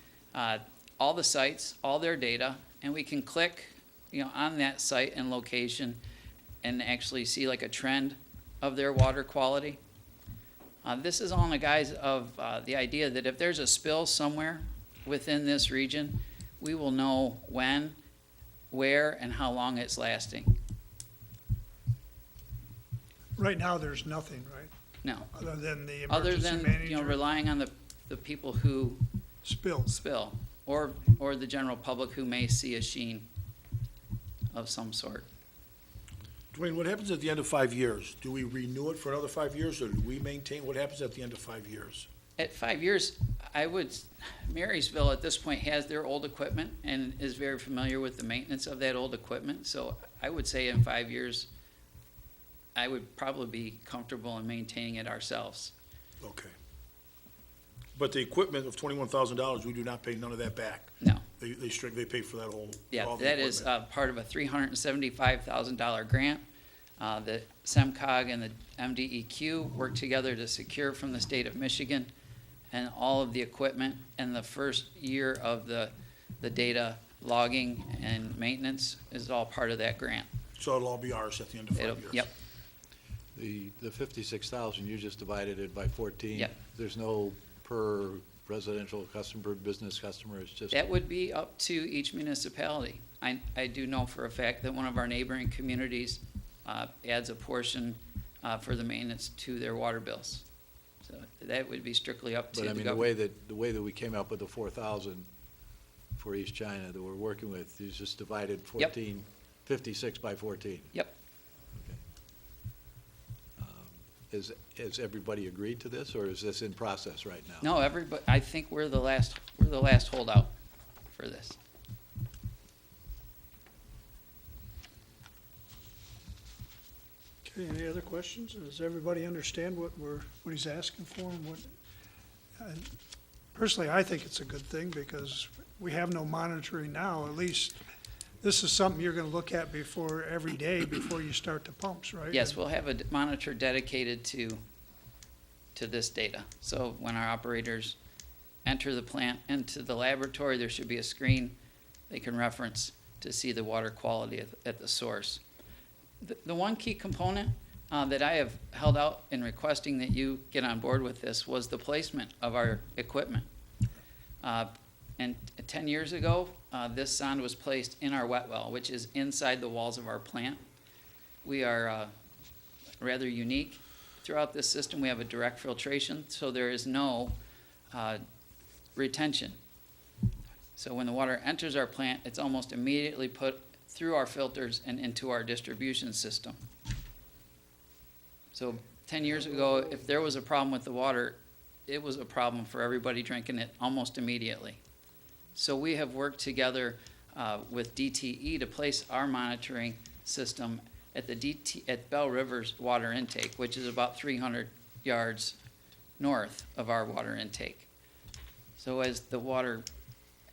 all the sites, all their data, and we can click on that site and location and actually see like a trend of their water quality. This is all in the guise of the idea that if there's a spill somewhere within this region, we will know when, where, and how long it's lasting. Right now, there's nothing, right? No. Other than the Other emergency than, manager? relying on the people who spill, or the general public who may see a sheen of some sort. Dwayne, what happens at the end of 5 years? Do we renew it for another 5 years, or do we maintain? What happens at the end of 5 years? At 5 years, Marysville at this point has their old equipment and is very familiar with the maintenance of that old equipment. So I would say in 5 years, I would probably be comfortable in maintaining it ourselves. Okay. But the equipment of $21,000, we do not pay none of that back? No. They pay for that whole? Yeah, all the that is equipment. part of a $375,000 grant. The SEMCOG and the MDEQ worked together to secure from the state of Michigan, and all of the equipment and the first year of the data logging and maintenance is all part of that grant. So it'll all be ours at the end of 5 years? Yep. The 56,000, you just divided it by 14? Yep. There's no per residential customer, business customer, it's just? That would be up to each municipality. I do know for a fact that one of our neighboring communities adds a portion for the maintenance to their water bills. So that would be strictly up to But I the mean, government. the way that we came up with the 4,000 for East China that we're working with, is just divided 56 by 14. Yep. Has everybody agreed to this, or is this in process right now? No, everybody, I think we're the last holdout for this. Okay, any other questions? Does everybody understand what he's asking for and what? Personally, I think it's a good thing because we have no monitoring now. At least this is something you're gonna look at every day before you start the pumps, right? Yes, we'll have a monitor dedicated to this data. So when our operators enter the plant into the laboratory, there should be a screen they can reference to see the water quality at the source. The one key component that I have held out in requesting that you get on board with this was the placement of our equipment. And 10 years ago, this sonde was placed in our wet well, which is inside the walls of our plant. We are rather unique throughout this system. We have a direct filtration, so there is no retention. So when the water enters our plant, it's almost immediately put through our filters and into our distribution system. So 10 years ago, if there was a problem with the water, it was a problem for everybody drinking it almost immediately. So we have worked together with DTE to place our monitoring system at Bell River's water intake, which is about 300 yards north of our water intake. So as the water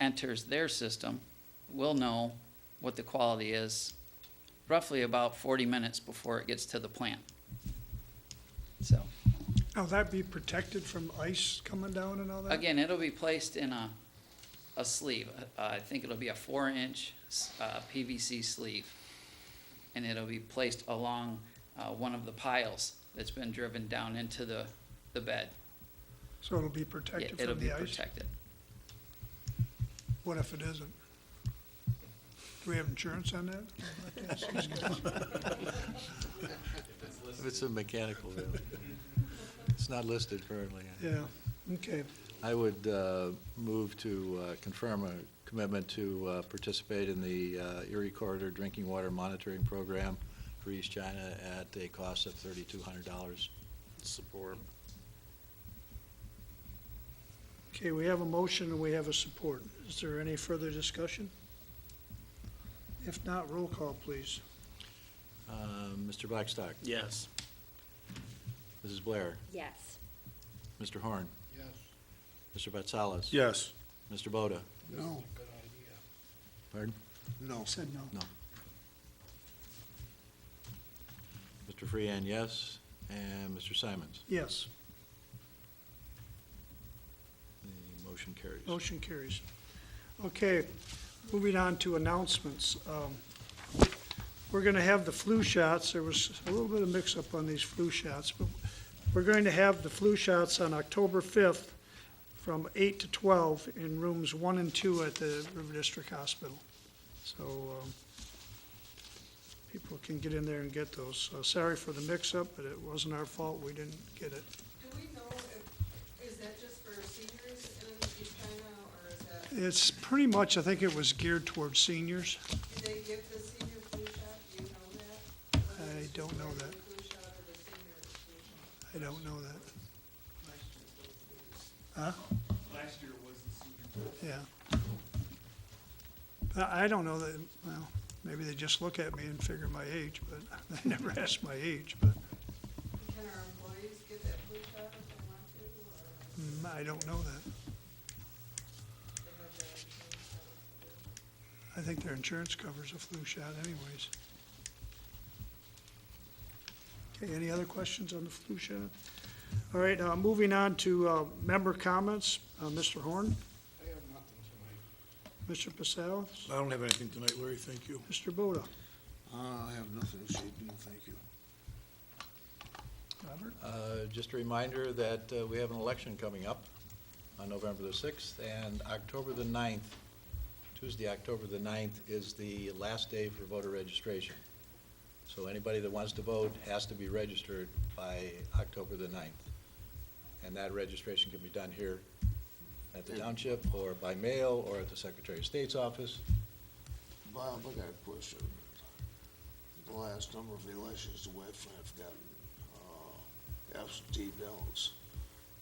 enters their system, we'll know what the quality is roughly about 40 minutes before it gets to the plant. So, Now, that be protected from ice coming down and all that? again, it'll be placed in a sleeve. I think it'll be a 4-inch PVC sleeve. And it'll be placed along one of the piles that's been driven down into the bed. So it'll be Yeah, protected it'll from be the ice? protected. What if it isn't? Do we have insurance on that? If it's a mechanical, it's not listed currently. Yeah, okay. I would move to confirm a commitment to participate in the Erie Corridor Drinking Water Monitoring Program for East China at a cost of $3,200. Support. Okay, we have a motion and we have a support. Is there any further discussion? If not, roll call, please. Mr. Blackstock? Yes. Mrs. Blair? Yes. Mr. Horn? Yes. Mr. Vatsalis? Yes. Mr. Boda? No, Good idea. Pardon? no. Said no. No. Mr. Freehan, yes, and Mr. Simons? Yes, The motion carries. motion carries. Okay, moving on to announcements. We're gonna have the flu shots. There was a little bit of mix-up on these flu shots, but we're going to have the flu shots on October 5th from 8 to 12 in rooms 1 and 2 at the River District Hospital. So, people can get in there and get those. Sorry for the mix-up, but it wasn't our fault. We didn't get it. Do we know is that just for seniors in East China, or is that, It's pretty much, I think it was geared towards seniors. do they give the senior flu shot? Do you know that? I don't know that. Flu shot or the senior flu shot? I don't know that. Huh? Last year was the senior. Yeah. I don't know that, well, maybe they just look at me and figure my age, but they never ask my age, but Can our employees get that flu shot if they want to, or I don't know that. they have their insurance covered? I think their insurance covers a flu shot anyways. Okay, any other questions on the flu shot? All right, moving on to member comments. Mr. Horn, I have nothing tonight. Mr. Passalis, I don't have anything tonight, Larry, thank you. Mr. Boda. I have nothing this evening, thank you. Robert? Just a reminder that we have an election coming up on November the 6th, and October the 9th, Tuesday, October the 9th, is the last day for voter registration. So anybody that wants to vote has to be registered by October the 9th. And that registration can be done here at the township, or by mail, or at the Secretary of State's office. Bob, I got a question. The last number of elections, the way I've gotten absentee ballots.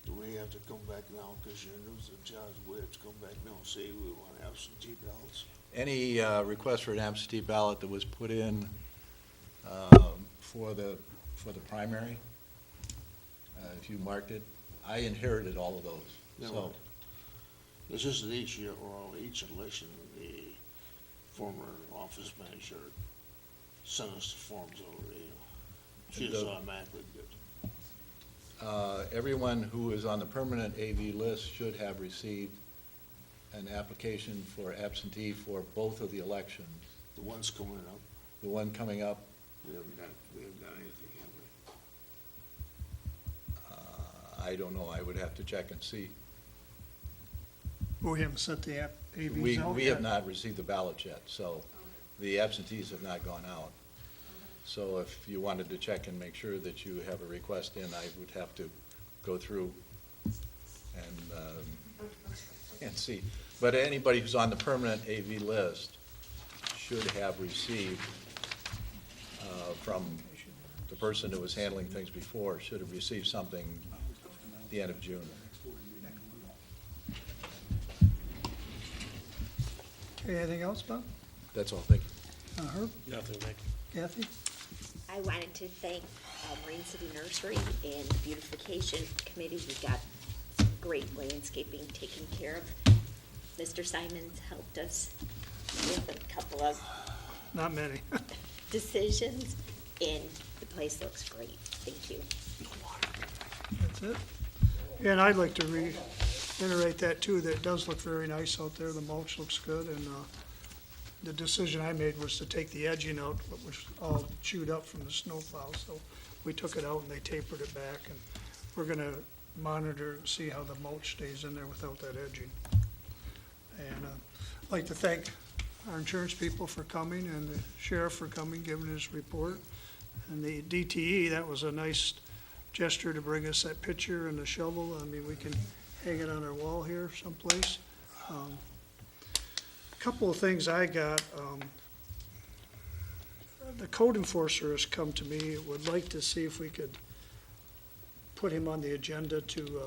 Do we have to come back now, because your news of jobs, we have to come back now and say we want absentee ballots? Any request for an absentee ballot that was put in for the primary, if you marked it, I inherited all of those. No, So, it's just that each year, or each election, the former office manager sent us the forms over, she just automatically did. everyone who is on the permanent AV list should have received an application for absentee for both of the elections. The ones coming up, The one coming up, we haven't got anything, have we? I don't know, I would have to check and see. We haven't set the AVs We out have yet. not received the ballots yet, so the absentees have not gone out. So if you wanted to check and make sure that you have a request in, I would have to go through and see. But anybody who's on the permanent AV list should have received from the person who was handling things before, should have received something at the end of June. Okay, anything else, Bob? That's all, thank you. Herb? Nothing, thank you. Kathy? I wanted to thank Marine City Nursery and the Beautification Committee. We got some great landscaping taken care of. Mr. Simons helped us with a couple of Not many. decisions, and the place looks great. Thank you. That's it. Yeah, and I'd like to reiterate that too, that it does look very nice out there. The mulch looks good, and the decision I made was to take the edging out, what was all chewed up from the snowplow. So we took it out and they tapered it back, and we're gonna monitor and see how the mulch stays in there without that edging. And I'd like to thank our insurance people for coming, and the sheriff for coming, giving his report. And the DTE, that was a nice gesture to bring us that picture and the shovel. I mean, we can hang it on our wall here someplace. A couple of things I got. The code enforcer has come to me, would like to see if we could put him on the agenda to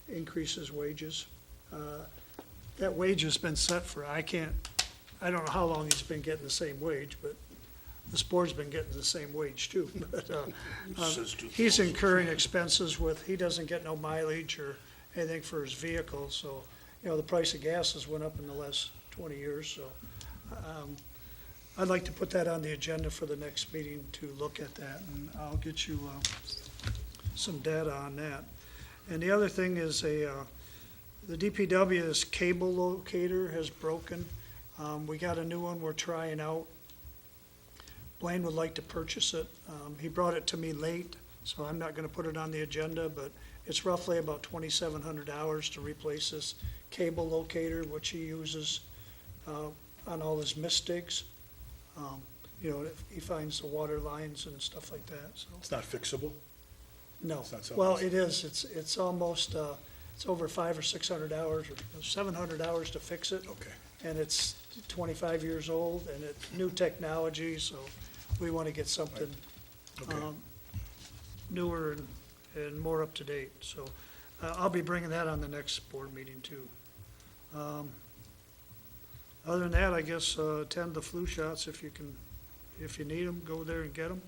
increase his wages. That wage has been set for, I don't know how long he's been getting the same wage, but this board's been getting the same wage too. But he's incurring expenses with, he doesn't get no mileage or anything for his vehicle, so, you know, the price of gas has went up in the last 20 years, so I'd like to put that on the agenda for the next meeting to look at that, and I'll get you some data on that. And the other thing is the DPW's cable locator has broken. We got a new one we're trying out. Blaine would like to purchase it. He brought it to me late, so I'm not gonna put it on the agenda, but it's roughly about $2,700 to replace this cable locator, which he uses on all his mistigs. You know, if he finds the water lines and stuff like that, so. It's not fixable? No, It's not well, something- it is, it's almost, it's over $500 or $600 or $700 to fix it. Okay. And it's 25 years old, and it's new technology, so we want to get something Okay. newer and more up to date. So I'll be bringing that on the next board meeting too. Other than that, I guess attend the flu shots if you can, if you need them, go there and get them.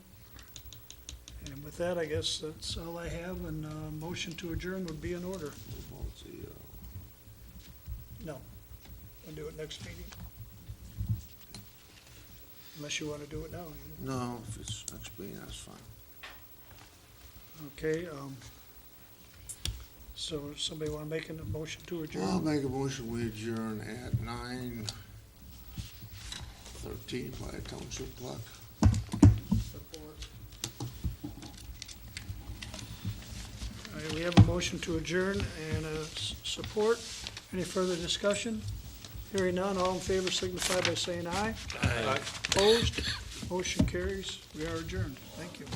And with that, I guess that's all I have, and motion to adjourn would be in order. No, we'll do it next meeting. Unless you want to do it now. No, if it's next meeting, that's fine. Okay, so somebody want to make a motion to I'll adjourn? make a motion, we adjourn at 9:13 by a township clock. All right, we have a motion to adjourn and a support. Any further discussion? Hearing none, all in favor signify by saying aye. Aye. Opposed? Motion carries. We are adjourned. Thank you.